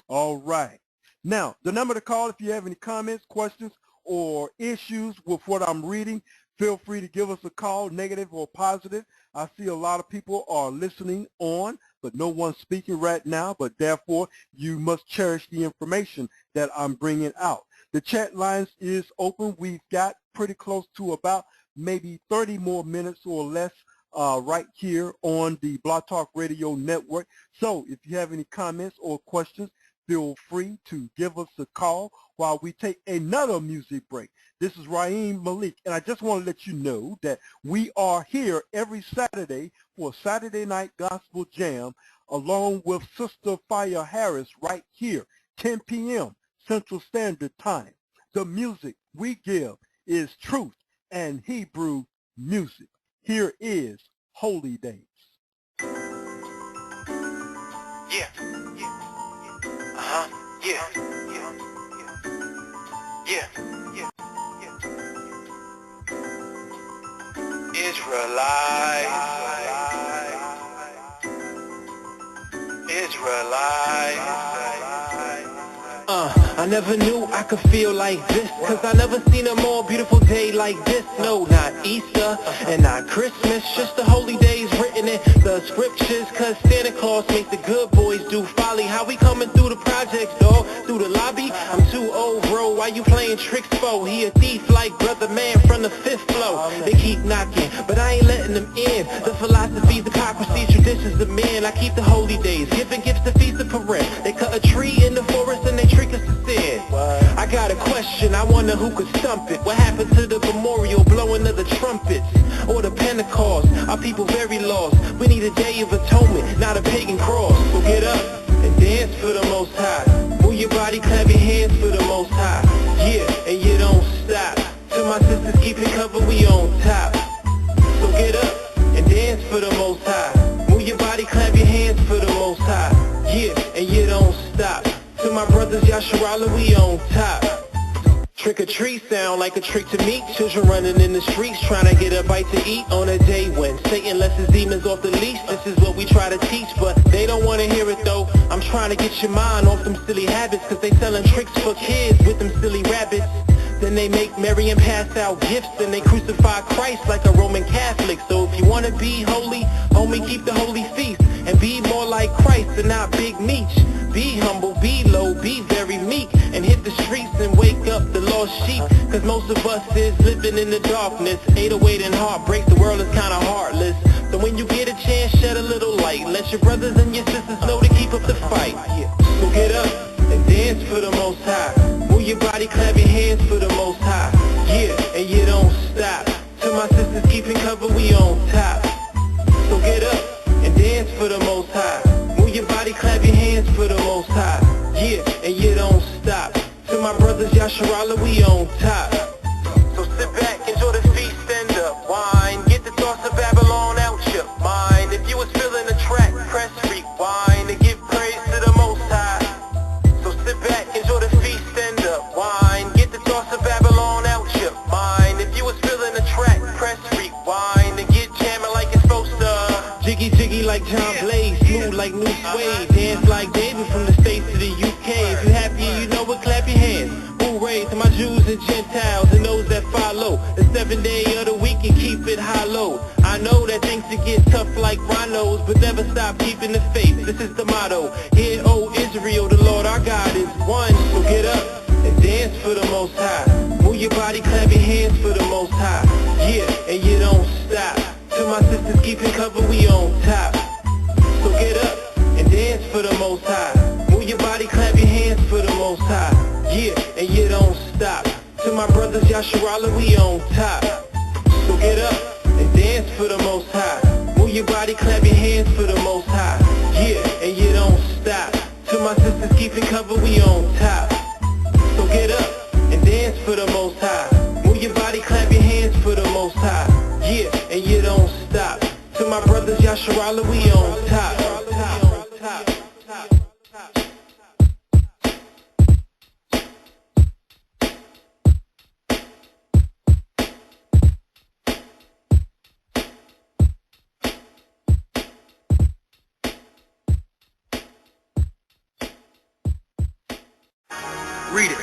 All right. Now, the number to call if you have any comments, questions, or issues with what I'm reading, feel free to give us a call, negative or positive. I see a lot of people are listening on, but no one's speaking right now, but therefore you must cherish the information that I'm bringing out. The chat lines is open. We've got pretty close to about maybe 30 more minutes or less right here on the Blog Talk Radio Network. So if you have any comments or questions, feel free to give us a call while we take another music break. This is Raheem Malik, and I just want to let you know that we are here every Saturday for Saturday Night Gospel Jam, along with Sister Fire Harris right here, 10 p.m. Central Standard Time. The music we give is truth and Hebrew music. Here is Holy Days. Yeah. I never knew I could feel like this, cause I never seen a more beautiful day like this. No, not Easter and not Christmas, just the holy days written in the scriptures. Cause Santa Claus makes the good boys do folly. How we coming through the projects, dog? Through the lobby? I'm too old, bro. Why you playing tricks for? He a thief like Brother Man from the 5th floor. They keep knocking, but I ain't letting them in. The philosophies, hypocrisy, traditions of men. I keep the holy days, giving gifts to feast the parent. They cut a tree in the forest and they trick us to sin. I got a question, I wonder who could stump it. What happened to the memorial blowing of the trumpets? Or the Pentecost? Our people very lost. We need a day of atonement, not a pagan cross. So get up and dance for the Most High. Move your body, clap your hands for the Most High. Yeah, and you don't stop. To my sisters, keep it covered, we on top. So get up and dance for the Most High. Move your body, clap your hands for the Most High. Yeah, and you don't stop. To my brothers, Yasharala, we on top. Trick or treat sound like a trick to me. Children running in the streets trying to get a bite to eat on a day when Satan lets his demons off the leash. This is what we try to teach, but they don't want to hear it though. I'm trying to get your mind off them silly habits, cause they selling tricks for kids with them silly rabbits. Then they make merry and pass out gifts, and they crucify Christ like a Roman Catholic. So if you want to be holy, homie, keep the holy feast and be more like Christ and not Big Meech. Be humble, be low, be very meek, and hit the streets and wake up the lost sheep. Cause most of us is living in the darkness. 808 and heartbreaks, the world is kinda heartless. So when you get a chance, shed a little light. Let your brothers and your sisters know to keep up the fight. So get up and dance for the Most High. Move your body, clap your hands for the Most High. Yeah, and you don't stop. To my sisters, keep it covered, we on top. So get up and dance for the Most High. Move your body, clap your hands for the Most High. Yeah, and you don't stop. To my brothers, Yasharala, we on top. So sit back, enjoy the feast, stand up, wine. Get the thoughts of Babylon out your mind. If you was feeling the track, press rewind and give praise to the Most High. So sit back, enjoy the feast, stand up, wine. Get the thoughts of Babylon out your mind. If you was feeling the track, press rewind and get jamming like it's supposed to. Jiggy jiggy like John Blaze, smooth like New Suede, dance like David from the States to the UK. If you happy and you know it, clap your hands. Hooray to my Jews and Gentiles and those that follow the 7th day of the week and keep it hollow. I know that things can get tough like rhinos, but never stop keeping the faith. This is the motto. Hear, O Israel, the Lord our God is one. So get up and dance for the Most High. Move your body, clap your hands for the Most High. Yeah, and you don't stop. To my sisters, keep it covered, we on top. So get up and dance for the Most High. Move your body, clap your hands for the Most High. Yeah, and you don't stop. To my brothers, Yasharala, we on top. So get up and dance for the Most High. Move your body, clap your hands for the Most High. Yeah, and you don't stop. To my sisters, keep it covered, we on top. So get up and dance for the Most High. Move your body, clap your hands for the Most High. Yeah, and you don't stop. To my brothers, Yasharala, we on top. Read it.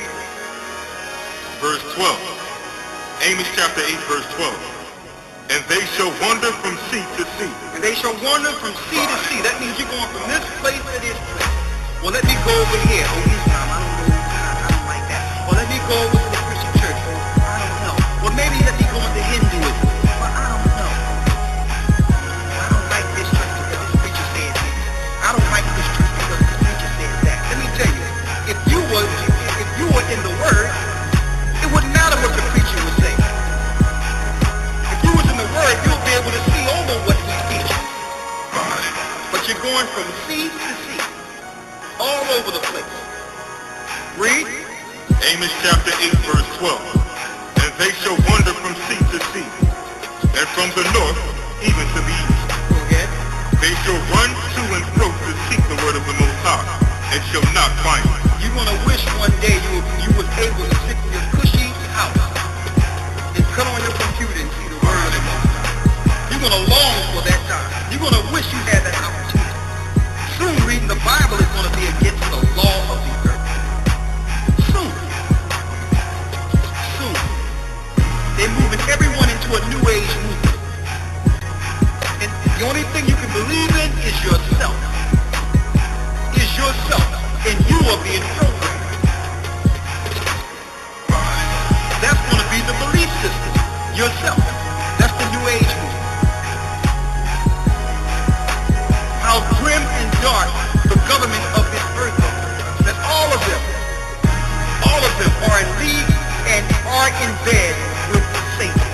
Verse 12. Amos chapter 8, verse 12. And they shall wander from sea to sea. And they shall wander from sea to sea. That means you're going from this place to this place. Well, let me go over here. Oh, Islam, I don't like that. Well, let me go over to the Christian church. Oh, I don't know. Well, maybe let me go into Hinduism. Well, I don't know. you're going from sea to sea, all over the place. Read. Amos chapter 8, verse 12. And they shall wander from sea to sea, and from the north even to the east. Okay. They shall run to and fro to seek the word of the Most High, and shall not find it. You're going to wish one day you was able to sit in your cushy house and cut on your computer and see the word of the Most High. You're going to long for that time. You're going to wish you had that opportunity. Soon reading the Bible is going to be against the law of the earth. Soon. They're moving everyone into a new age movement. And the only thing you can believe in is yourself. Is yourself. And you are being programmed. That's going to be the belief system. Yourself. That's the new age movement. How grim and dark the government of this earth are. That all of them are in league and are in bed with Satan.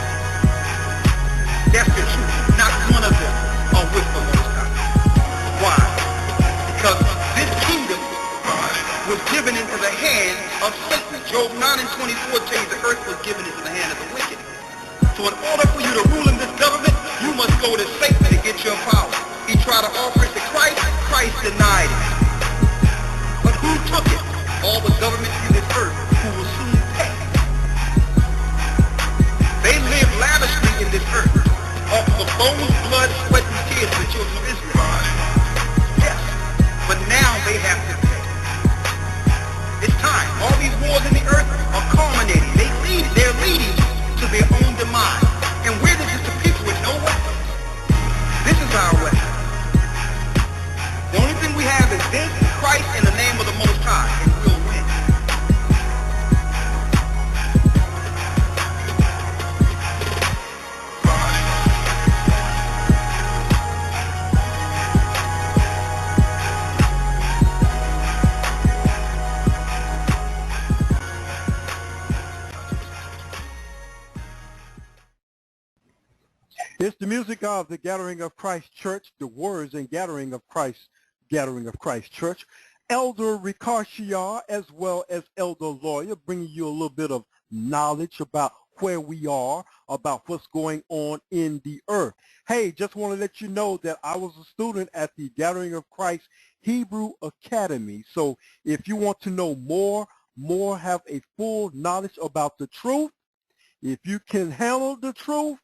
That's the truth. Not one of them are with the Most High. Why? Because this kingdom was given into the hand of Satan. Job 9 and 24 tells you the earth was given into the hand of the wicked. So in order for you to rule in this government, you must go to Satan to get your power. He tried to offer it to Christ. Christ denied it. But who took it? All the governments in this earth who will soon pay. They live lavishly in this earth off the bones, blood, sweat, and tears of the children of Israel. Yes, but now they have to pay. It's time. All these wars in the earth are culminating. They're leading to their own demise. And we're just the people with no weapons. This is our weapon. The only thing we have is this, Christ, in the name of the Most High, and we'll win. It's the music of the Gathering of Christ Church, the words and Gathering of Christ Church. Elder Ricard as well as Elder Lawyer, bringing you a little bit of knowledge about where we are, about what's going on in the earth. Hey, just want to let you know that I was a student at the Gathering of Christ Hebrew Academy. So if you want to know more, have a full knowledge about the truth, if you can handle the truth,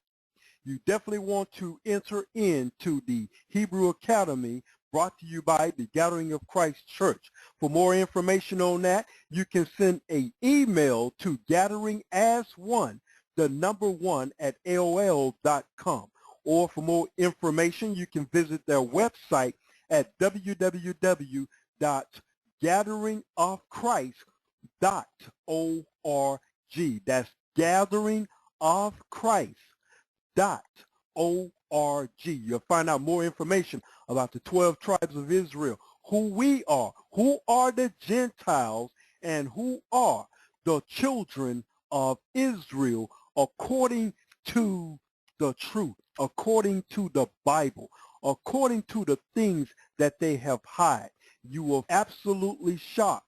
you definitely want to enter into the Hebrew Academy, brought to you by the Gathering of Christ Church. For more information on that, you can send an email to gatheringas1, the number 1, at AOL.com. Or for more information, you can visit their website at www.gatheringofchrist.org. That's gatheringofchrist.org. You'll find out more information about the 12 tribes of Israel, who we are, who are the Gentiles, and who are the children of Israel according to the truth, according to the Bible, according to the things that they have hid. You will absolutely shocked,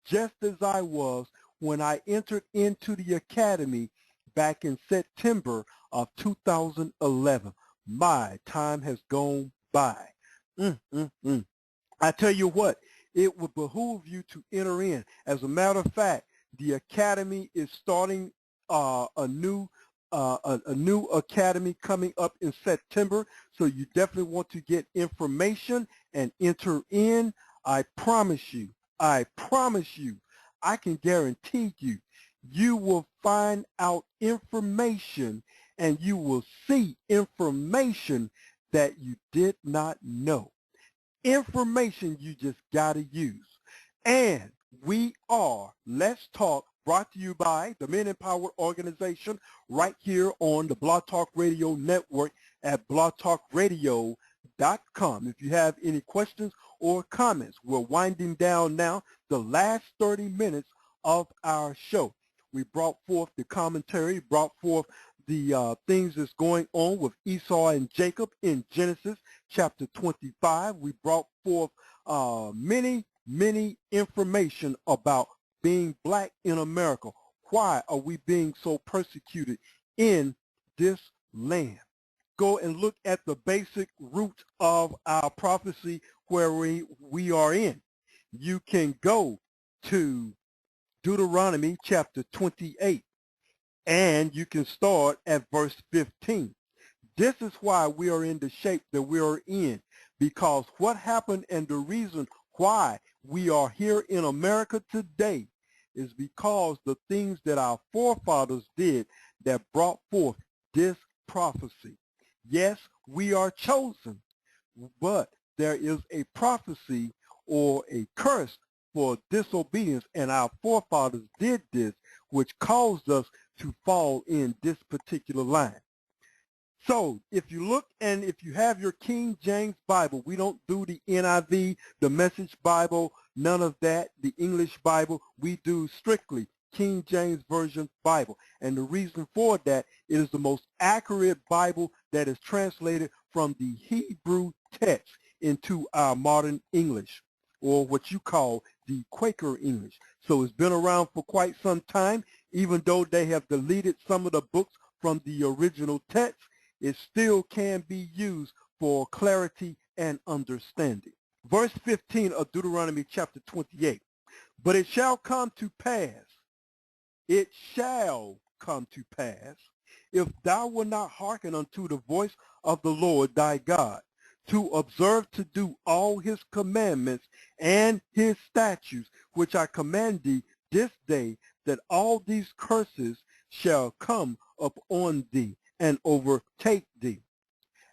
just as I was when I entered into the academy back in September of 2011. My time has gone by. I tell you what, it would behoove you to enter in. As a matter of fact, the academy is starting a new academy coming up in September, so you definitely want to get information and enter in. I promise you, I can guarantee you, you will find out information and you will see information that you did not know. Information you just got to use. And we are Let's Talk, brought to you by the Men Empowered Organization, right here on the Blog Talk Radio Network at blogtalkradio.com. If you have any questions or comments, we're winding down now the last 30 minutes of our show. We brought forth the commentary, brought forth the things that's going on with Esau and Jacob in Genesis chapter 25. We brought forth many information about being black in America. Why are we being so persecuted in this land? Go and look at the basic root of our prophecy where we are in. You can go to Deuteronomy chapter 28, and you can start at verse 15. This is why we are in the shape that we are in, because what happened and the reason why we are here in America today is because the things that our forefathers did that brought forth this prophecy. Yes, we are chosen, but there is a prophecy or a curse for disobedience, and our forefathers did this, which caused us to fall in this particular line. So if you look, and if you have your King James Bible, we don't do the NIV, the Message Bible, none of that, the English Bible. We do strictly King James Version Bible. And the reason for that, it is the most accurate Bible that is translated from the Hebrew text into our modern English, or what you call the Quaker English. So it's been around for quite some time. Even though they have deleted some of the books from the original text, it still can be used for clarity and understanding. Verse 15 of Deuteronomy chapter 28. But it shall come to pass, it shall come to pass, if thou wilt not hearken unto the voice of the Lord thy God, to observe to do all his commandments and his statutes, which I command thee this day, that all these curses shall come upon thee and overtake thee.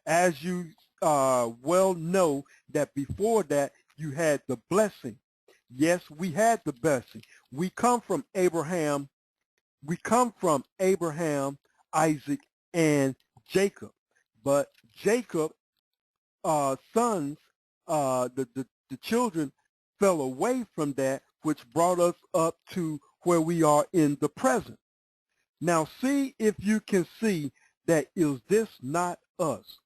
As you well know, that before that you had the blessing. Yes, we had the blessing. We come from Abraham. We come from Abraham, Isaac, and Jacob. But Jacob's sons, the children, fell away from that, which brought us up to where we are in the present. Now see if you can see that is this not us.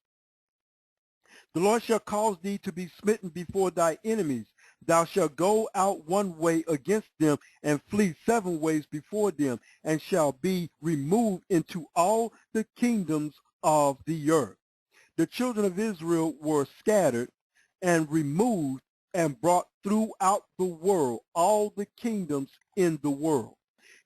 The Lord shall cause thee to be smitten before thy enemies. Thou shalt go out one way against them and flee 7 ways before them, and shall be removed into all the kingdoms of the earth. The children of Israel were scattered and removed and brought throughout the world, all the kingdoms in the world.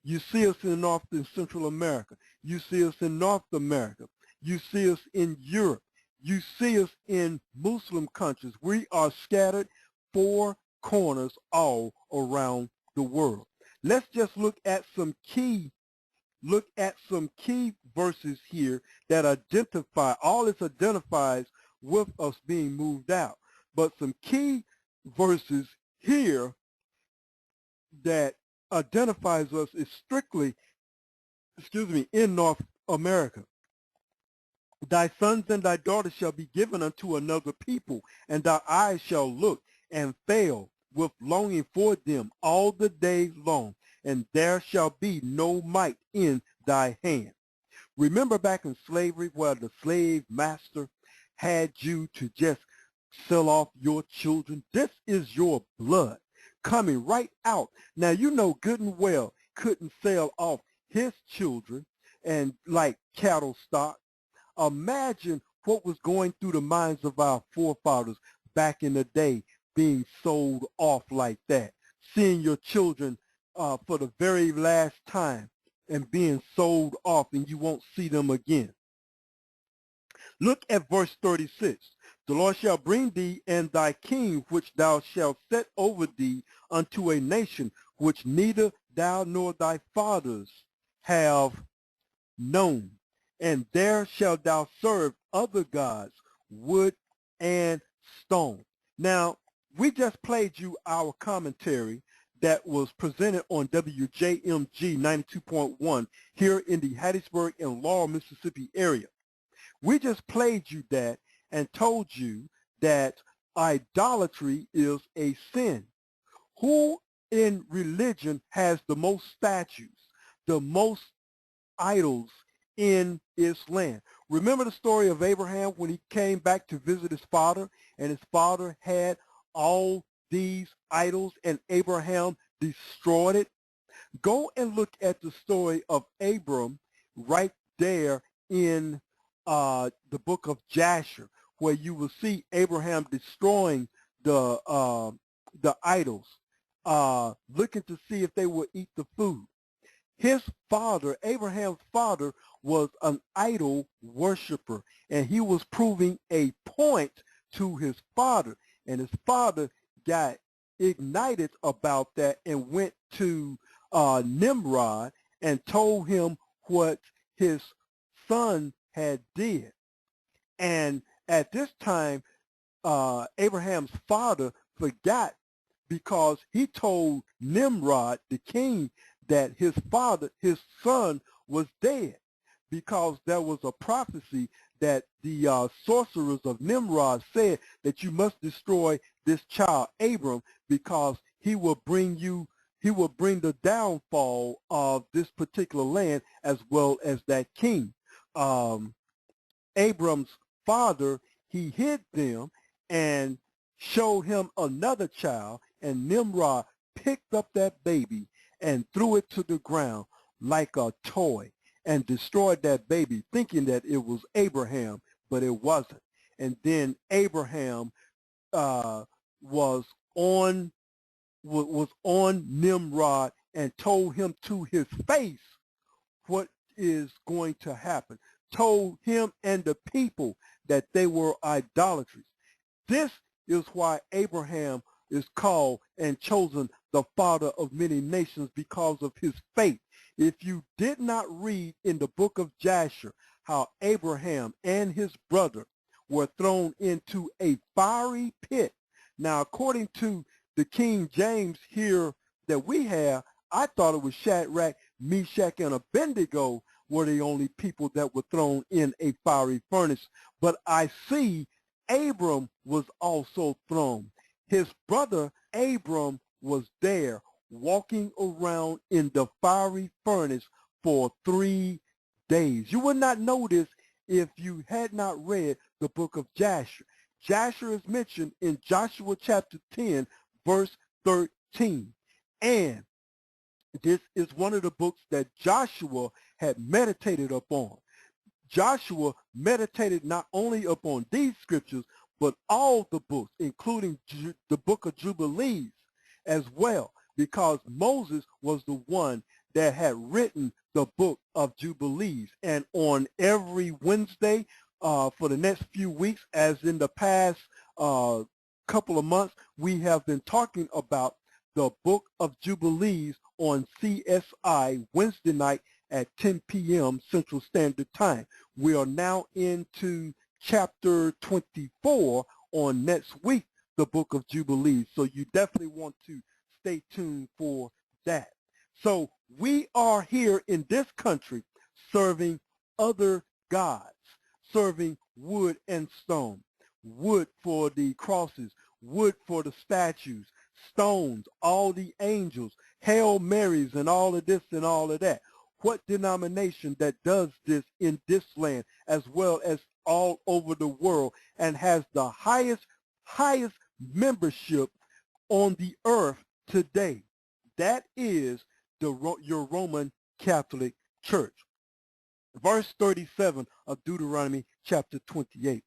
You see us in North and Central America. You see us in North America. You see us in Europe. You see us in Muslim countries. We are scattered 4 corners all around the world. Let's just look at some key verses here that identify, all this identifies with us being moved out. But some key verses here that identifies us is strictly, in North America. Thy sons and thy daughters shall be given unto another people, and thy eyes shall look and fail with longing for them all the day long, and there shall be no might in thy hand. Remember back in slavery where the slave master had you to just sell off your children? This is your blood coming right out. Now you know good and well couldn't sell off his children and like cattle stock. Imagine what was going through the minds of our forefathers back in the day, being sold off like that, seeing your children for the very last time and being sold off, and you won't see them again. Look at verse 36. The Lord shall bring thee and thy king, which thou shalt set over thee, unto a nation which neither thou nor thy fathers have known. And there shalt thou serve other gods, wood and stone. Now, we just played you our commentary that was presented on WJMG 92.1 here in the Hattiesburg and Laurel, Mississippi area. We just played you that and told you that idolatry is a sin. Who in religion has the most statues, the most idols in its land. Remember the story of Abraham when he came back to visit his father, and his father had all these idols, and Abraham destroyed it? Go and look at the story of Abram right there in the book of Jasher, where you will see Abraham destroying the idols, looking to see if they will eat the food. His father, Abraham's father, was an idol worshiper, and he was proving a point to his father, and his father got ignited about that and went to Nimrod and told him what his son had did. And at this time, Abraham's father forgot, because he told Nimrod, the king, that his son was dead, because there was a prophecy that the sorcerers of Nimrod said that you must destroy this child Abram, because he will bring the downfall of this particular land as well as that king. Abram's father, he hid them and showed him another child, and Nimrod picked up that baby and threw it to the ground like a toy and destroyed that baby, thinking that it was Abraham, but it wasn't. And then Abraham was on Nimrod and told him to his face what is going to happen, told him and the people that they were idolaters. This is why Abraham is called and chosen the father of many nations, because of his faith. If you did not read in the book of Jasher how Abraham and his brother were thrown into a fiery pit. Now, according to the King James here that we have, I thought it was Shadrach, Meshach, and Abednego were the only people that were thrown in a fiery furnace. But I see Abram was also thrown. His brother Abram was there walking around in the fiery furnace for 3 days. You would not know this if you had not read the book of Jasher. Jasher is mentioned in Joshua chapter 10, verse 13. And this is one of the books that Joshua had meditated upon. Joshua meditated not only upon these scriptures, but all the books, including the book of Jubilees as well, because Moses was the one that had written the book of Jubilees. And on every Wednesday for the next few weeks, as in the past couple of months, we have been talking about the book of Jubilees on CSI Wednesday night at 10 p.m. Central Standard Time. We are now into chapter 24 on next week, the book of Jubilees. So you definitely want to stay tuned for that. So we are here in this country serving other gods, serving wood and stone. Wood for the crosses, wood for the statues, stones, all the angels, Hail Marys, and all of this and all of that. What denomination that does this in this land as well as all over the world and has the highest membership on the earth today? That is your Roman Catholic Church. Verse 37 of Deuteronomy chapter 28.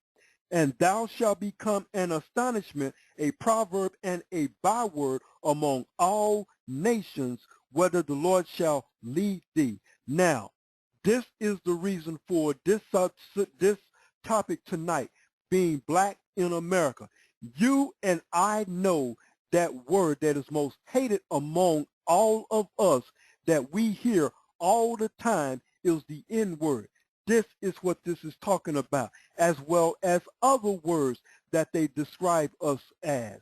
And thou shalt become an astonishment, a proverb, and a byword among all nations, whether the Lord shall lead thee. Now, this is the reason for this topic tonight, being black in America. You and I know that word that is most hated among all of us that we hear all the time is the N-word. This is what this is talking about, as well as other words that they describe us as.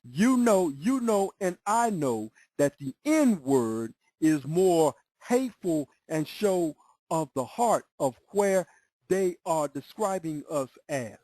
You know, and I know that the N-word is more hateful and show of the heart of where they are describing us as.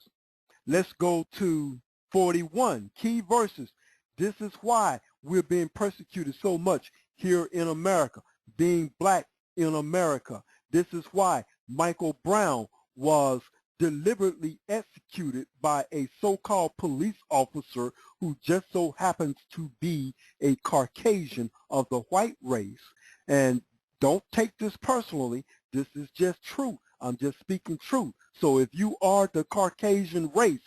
Let's go to 41, key verses. This is why we're being persecuted so much here in America, being black in America. This is why Michael Brown was deliberately executed by a so-called police officer who just so happens to be a Caucasian of the white race. And don't take this personally. This is just truth. I'm just speaking truth. So if you are the Caucasian race,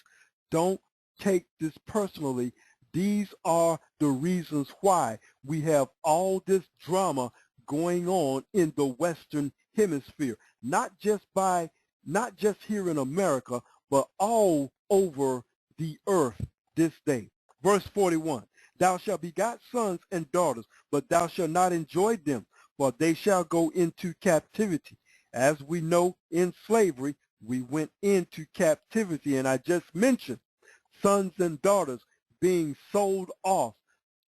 don't take this personally. These are the reasons why we have all this drama going on in the Western Hemisphere, not just here in America, but all over the earth this day. Verse 41, thou shalt begot sons and daughters, but thou shalt not enjoy them, for they shall go into captivity. As we know, in slavery, we went into captivity, and I just mentioned sons and daughters being sold off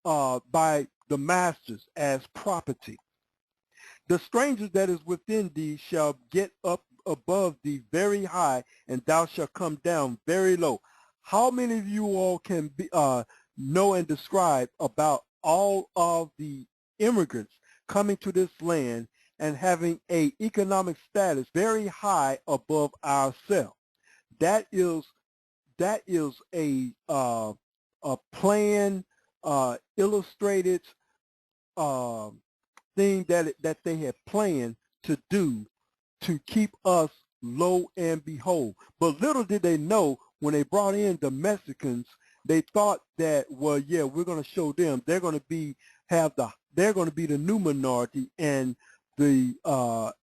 by the masters as property. The stranger that is within thee shall get up above thee very high, and thou shalt come down very low. How many of you all can know and describe about all of the immigrants coming to this land and having a economic status very high above ourselves? That is a planned, illustrated thing that they had planned to do to keep us lo and behold. But little did they know, when they brought in the Mexicans, they thought that, well, yeah, we're going to show them. They're going to be the new minority, and the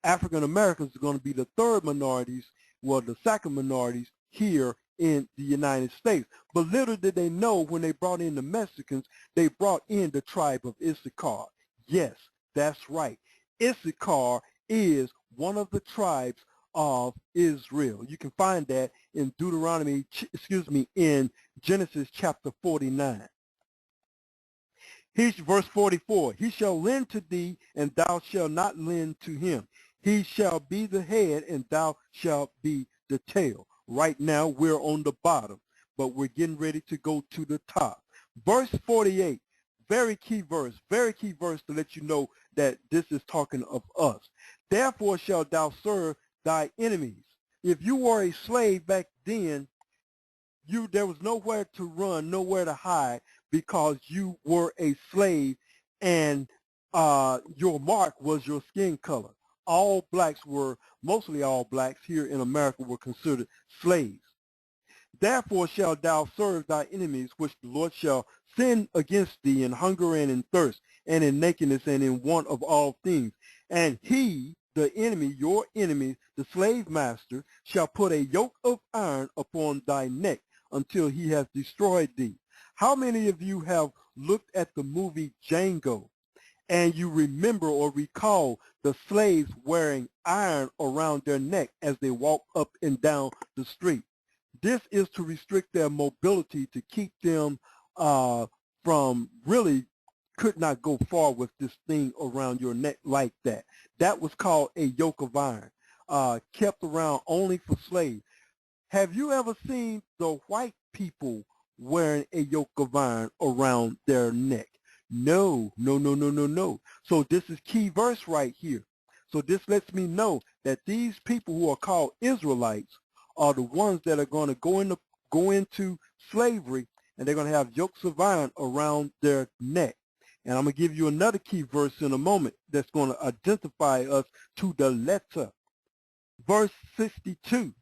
African Americans are going to be the third minorities, well, the second minorities here in the United States. But little did they know, when they brought in the Mexicans, they brought in the tribe of Issachar. Yes, that's right. Issachar is one of the tribes of Israel. You can find that in in Genesis chapter 49. Verse 44, he shall lend to thee, and thou shalt not lend to him. He shall be the head, and thou shalt be the tail. Right now, we're on the bottom, but we're getting ready to go to the top. Verse 48, very key verse to let you know that this is talking of us. Therefore shalt thou serve thy enemies. If you were a slave back then, there was nowhere to run, nowhere to hide, because you were a slave, and your mark was your skin color. Mostly all blacks here in America were considered slaves. Therefore shalt thou serve thy enemies, which the Lord shall send against thee in hunger and in thirst, and in nakedness and in want of all things. And he, the enemy, your enemy, the slave master, shall put a yoke of iron upon thy neck until he has destroyed thee. How many of you have looked at the movie Django, and you remember or recall the slaves wearing iron around their neck as they walk up and down the street? This is to restrict their mobility, to keep them from really could not go far with this thing around your neck like that. That was called a yoke of iron, kept around only for slaves. Have you ever seen the white people wearing a yoke of iron around their neck? No. So this is key verse right here. So this lets me know that these people who are called Israelites are the ones that are going to go into slavery, and they're going to have yokes of iron around their neck. And I'm going to give you another key verse in a moment that's going to identify us to the letter. Verse 62,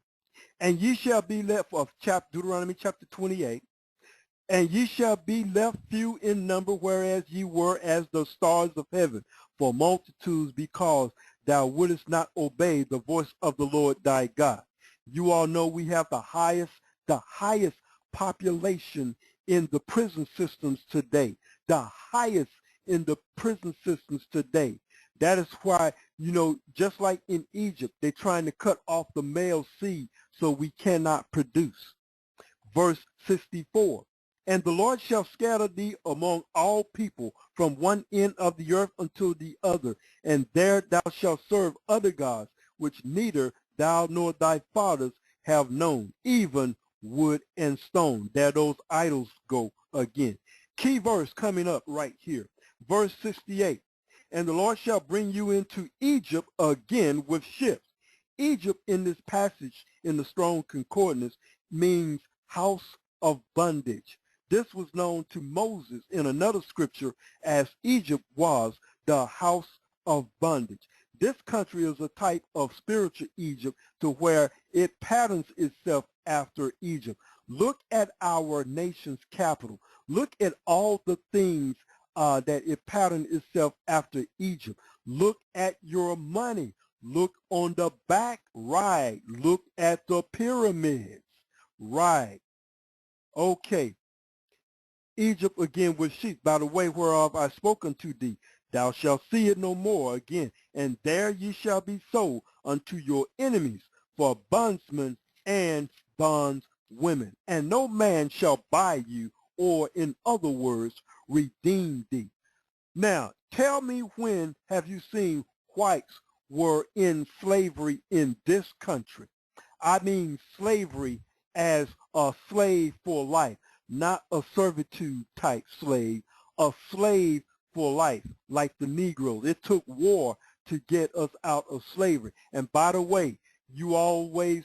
and ye shall be left, of Deuteronomy chapter 28, and ye shall be left few in number, whereas ye were as the stars of heaven, for multitudes, because thou wouldest not obey the voice of the Lord thy God. You all know we have the highest population in the prison systems today. The highest in the prison systems today. That is why, just like in Egypt, they're trying to cut off the male seed so we cannot produce. Verse 64, and the Lord shall scatter thee among all people from one end of the earth unto the other, and there thou shalt serve other gods, which neither thou nor thy fathers have known, even wood and stone. There those idols go again. Key verse coming up right here. Verse 68, and the Lord shall bring you into Egypt again with ships. Egypt in this passage in the Strong Concordance means house of bondage. This was known to Moses in another scripture as Egypt was the house of bondage. This country is a type of spiritual Egypt to where it patterns itself after Egypt. Look at our nation's capital. Look at all the things that it patterned itself after Egypt. Look at your money. Look on the back, right. Look at the pyramids, right. Okay. Egypt again with sheep, by the way whereof I spoke unto thee. Thou shalt see it no more again, and there ye shall be sold unto your enemies for bondsmen and bondswomen. And no man shall buy you, or in other words, redeem thee. Now, tell me, when have you seen whites were in slavery in this country? I mean slavery as a slave for life, not a servitude type slave, a slave for life, like the Negroes. It took war to get us out of slavery. And by the way, you always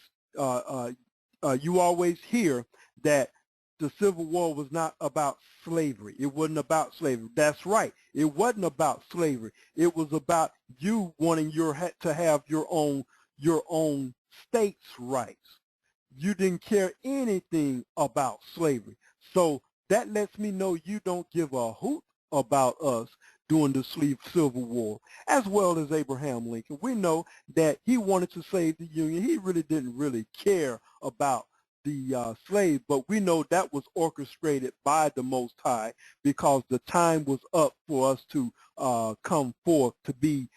hear that the Civil War was not about slavery. It wasn't about slavery. That's right. It wasn't about slavery. It was about you wanting to have your own state's rights. You didn't care anything about slavery. So that lets me know you don't give a hoot about us during the Civil War, as well as Abraham Lincoln. We know that he wanted to save the Union. He really didn't care about the slave, but we know that was orchestrated by the Most High, because the time was up for us to come forth, to be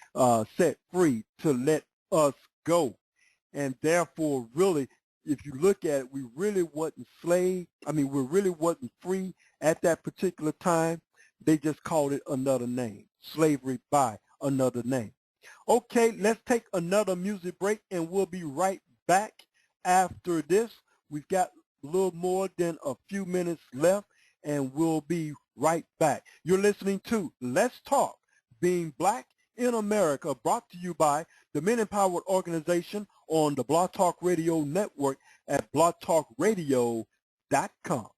set free, to let us go. And therefore, really, if you look at it, we really wasn't slaves. I mean, we really wasn't free at that particular time. They just called it another name, slavery by another name. Okay, let's take another music break, and we'll be right back after this. We've got a little more than a few minutes left, and we'll be right back. You're listening to Let's Talk, Being Black in America, brought to you by the Men Empowered Organization on the Blog Talk Radio Network at blogtalkradio.com.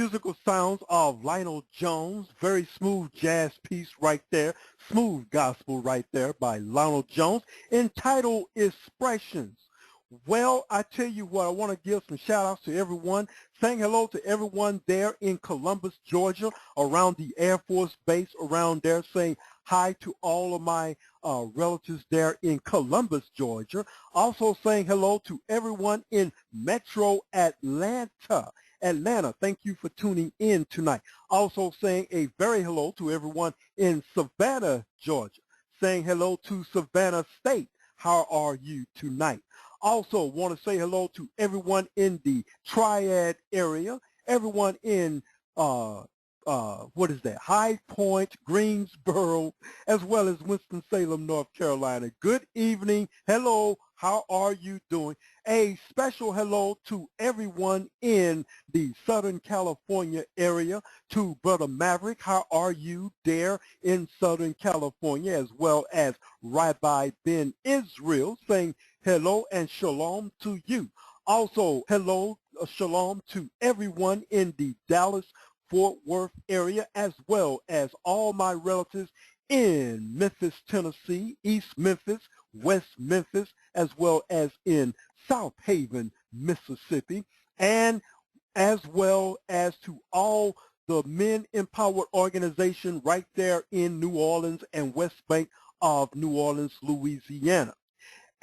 musical sounds of Lionel Jones. Very smooth jazz piece right there. Smooth gospel right there by Lionel Jones, entitled Expressions. Well, I tell you what, I want to give some shout outs to everyone. Saying hello to everyone there in Columbus, Georgia, around the Air Force Base around there. Saying hi to all of my relatives there in Columbus, Georgia. Also saying hello to everyone in Metro Atlanta. Thank you for tuning in tonight. Also saying a very hello to everyone in Savannah, Georgia. Saying hello to Savannah State. How are you tonight? Also want to say hello to everyone in the Triad area, everyone in High Point, Greensboro, as well as Winston-Salem, North Carolina. Good evening. Hello. How are you doing? A special hello to everyone in the Southern California area, to Brother Maverick. How are you there in Southern California, as well as Rabbi Ben Israel, saying hello and shalom to you. Also, hello, shalom to everyone in the Dallas-Fort Worth area, as well as all my relatives in Memphis, Tennessee, East Memphis, West Memphis, as well as in South Haven, Mississippi, and as well as to all the Men Empowered organization right there in New Orleans and West Bank of New Orleans, Louisiana.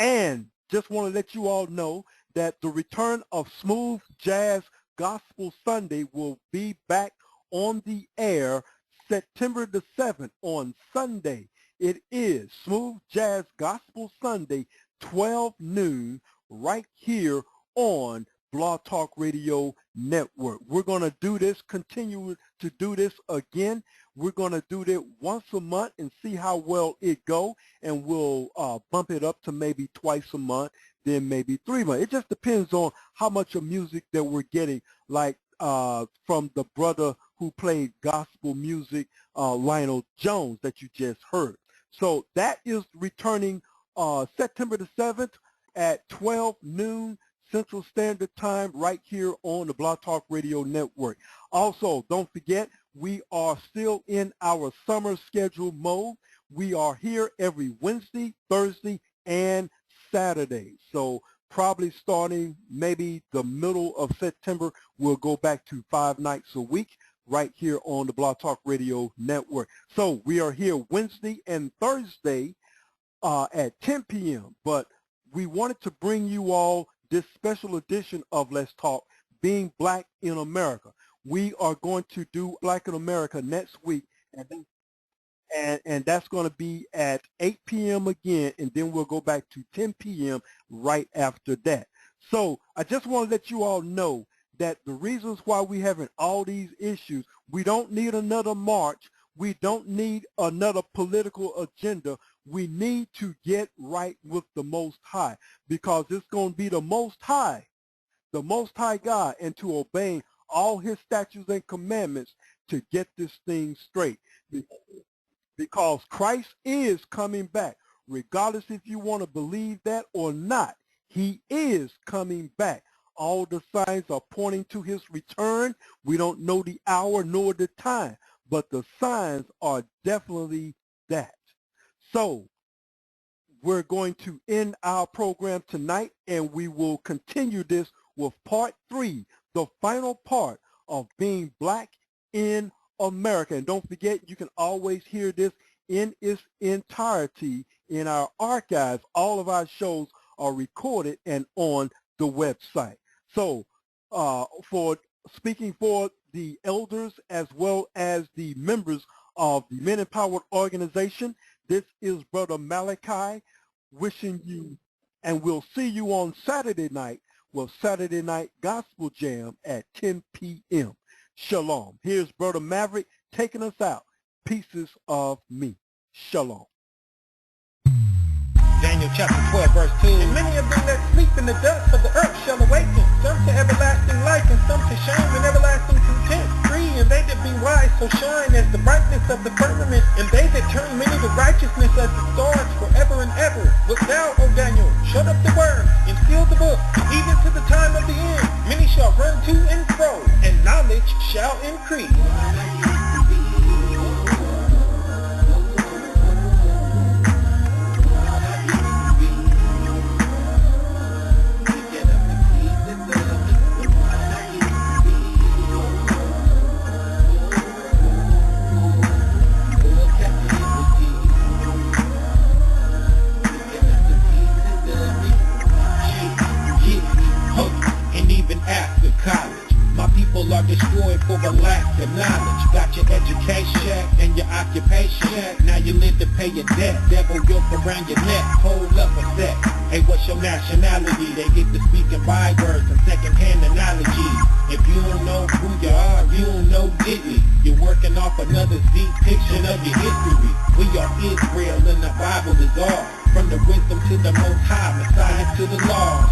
And just want to let you all know that the return of Smooth Jazz Gospel Sunday will be back on the air September the 7th on Sunday. It is Smooth Jazz Gospel Sunday, 12 noon, right here on Blog Talk Radio Network. We're going to do this, continue to do this again. We're going to do this once a month and see how well it go, and we'll bump it up to maybe twice a month, then maybe 3 months. It just depends on how much of music that we're getting, like from the brother who played gospel music, Lionel Jones, that you just heard. So that is returning September the 7th at 12 noon Central Standard Time right here on the Blog Talk Radio Network. Also, don't forget, we are still in our summer schedule mode. We are here every Wednesday, Thursday, and Saturday. So probably starting maybe the middle of September, we'll go back to 5 nights a week right here on the Blog Talk Radio Network. So we are here Wednesday and Thursday at 10 p.m. But we wanted to bring you all this special edition of Let's Talk, Being Black in America. We are going to do Black in America next week, and that's going to be at 8 p.m. again, and then we'll go back to 10 p.m. right after that. So I just want to let you all know that the reasons why we're having all these issues, we don't need another march. We don't need another political agenda. We need to get right with the Most High, because it's going to be the Most High God, and to obey all his statutes and commandments to get this thing straight. Because Christ is coming back. Regardless if you want to believe that or not, he is coming back. All the signs are pointing to his return. We don't know the hour nor the time, but the signs are definitely that. So we're going to end our program tonight, and we will continue this with part 3, the final part of Being Black in America. And don't forget, you can always hear this in its entirety in our archives. All of our shows are recorded and on the website. So for speaking for the elders as well as the members of the Men Empowered organization, this is Brother Malachi wishing you, and we'll see you on Saturday night with Saturday Night Gospel Jam at 10 p.m. Shalom. Here's Brother Maverick taking us out. Pieces of Me. Shalom. Daniel chapter 12, verse 2. And many of them that sleep in the dust of the earth shall awaken, some to everlasting life, and some to shame and everlasting contempt. 3, and they that be wise shall shine as the brightness of the firmament, and they that turn many to righteousness as the stars forever and ever. But thou, O Daniel, shut up the word, and seal the book, even to the time of the end. Many shall run to and fro, and knowledge shall shall increase. Are destroyed for a lack of knowledge. Got your education and your occupation. Now you live to pay your debt. Devil yoke around your neck. Hold up a sec. Hey, what's your nationality? They get to speaking bywords and second-hand analogies. If you don't know who you are, you don't know diddly. You're working off another depiction of your history. We are Israel and the Bible is all. From the wisdom to the Most High, Messiah to the law.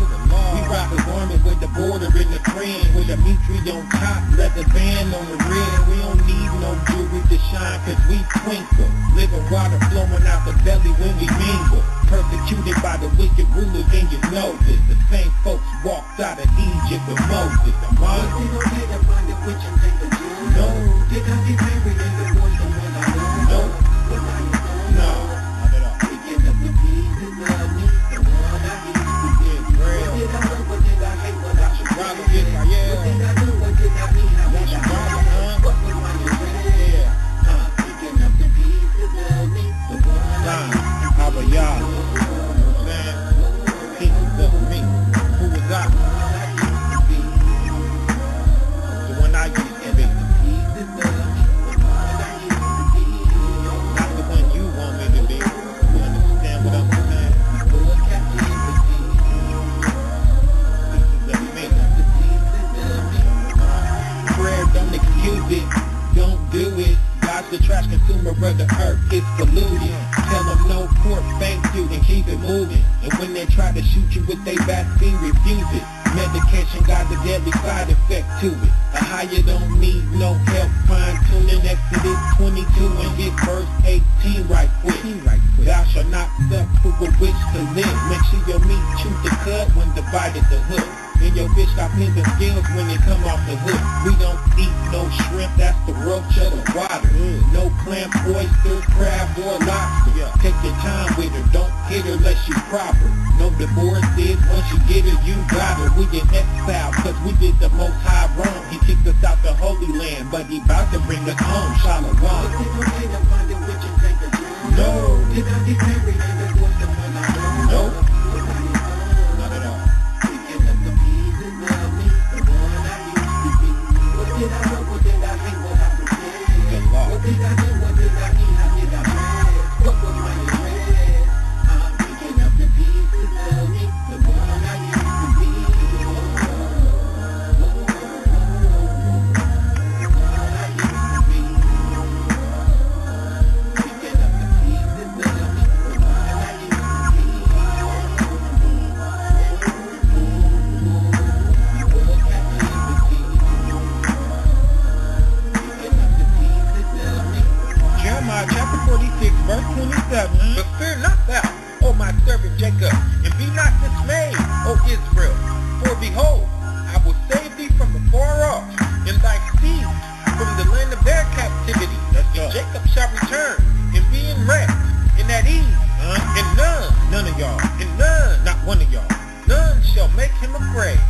We rock a garment with the border in the trend, with a Mitri on top, leather band on the rear. We don't need no jewelry to shine, cause we twinkle. Living water flowing out the belly when we mingle. Persecuted by the wicked rulers, and you know this. The same folks walked out of Egypt with Moses. No. Not at all. The trash consumer of the earth is polluted. Tell them no pork, thank you, and keep it moving. And when they try to shoot you with their vaccine, refuse it. Medication got the deadly side effect to it. A higher don't need no help fine-tuning. Exodus 22 and get verse 18 right quick. Thou shalt not suffer with which to live. Make sure your meat chew the cut when divided the hook. And your fish got pins and scales when they come off the hook. We don't eat no shrimp, that's the roach of the water. No clam, oyster, crab, or lobster. Take your time with her, don't hit her unless you proper. No divorce is, once you get her, you got her. We in exile, cause we did the Most High wrong. He kicked us out the Holy Land, but he about to bring us home, Shalom. No. No. Not at all. Chapter 46, verse 27. But fear not thou, O my servant Jacob, and be not dismayed, O Israel. For behold, I will save thee from afar off, and thy seed from the land of their captivity. And Jacob shall return, and be in rest, and at ease. And none of y'all, and none, not one of y'all, none shall make him afraid.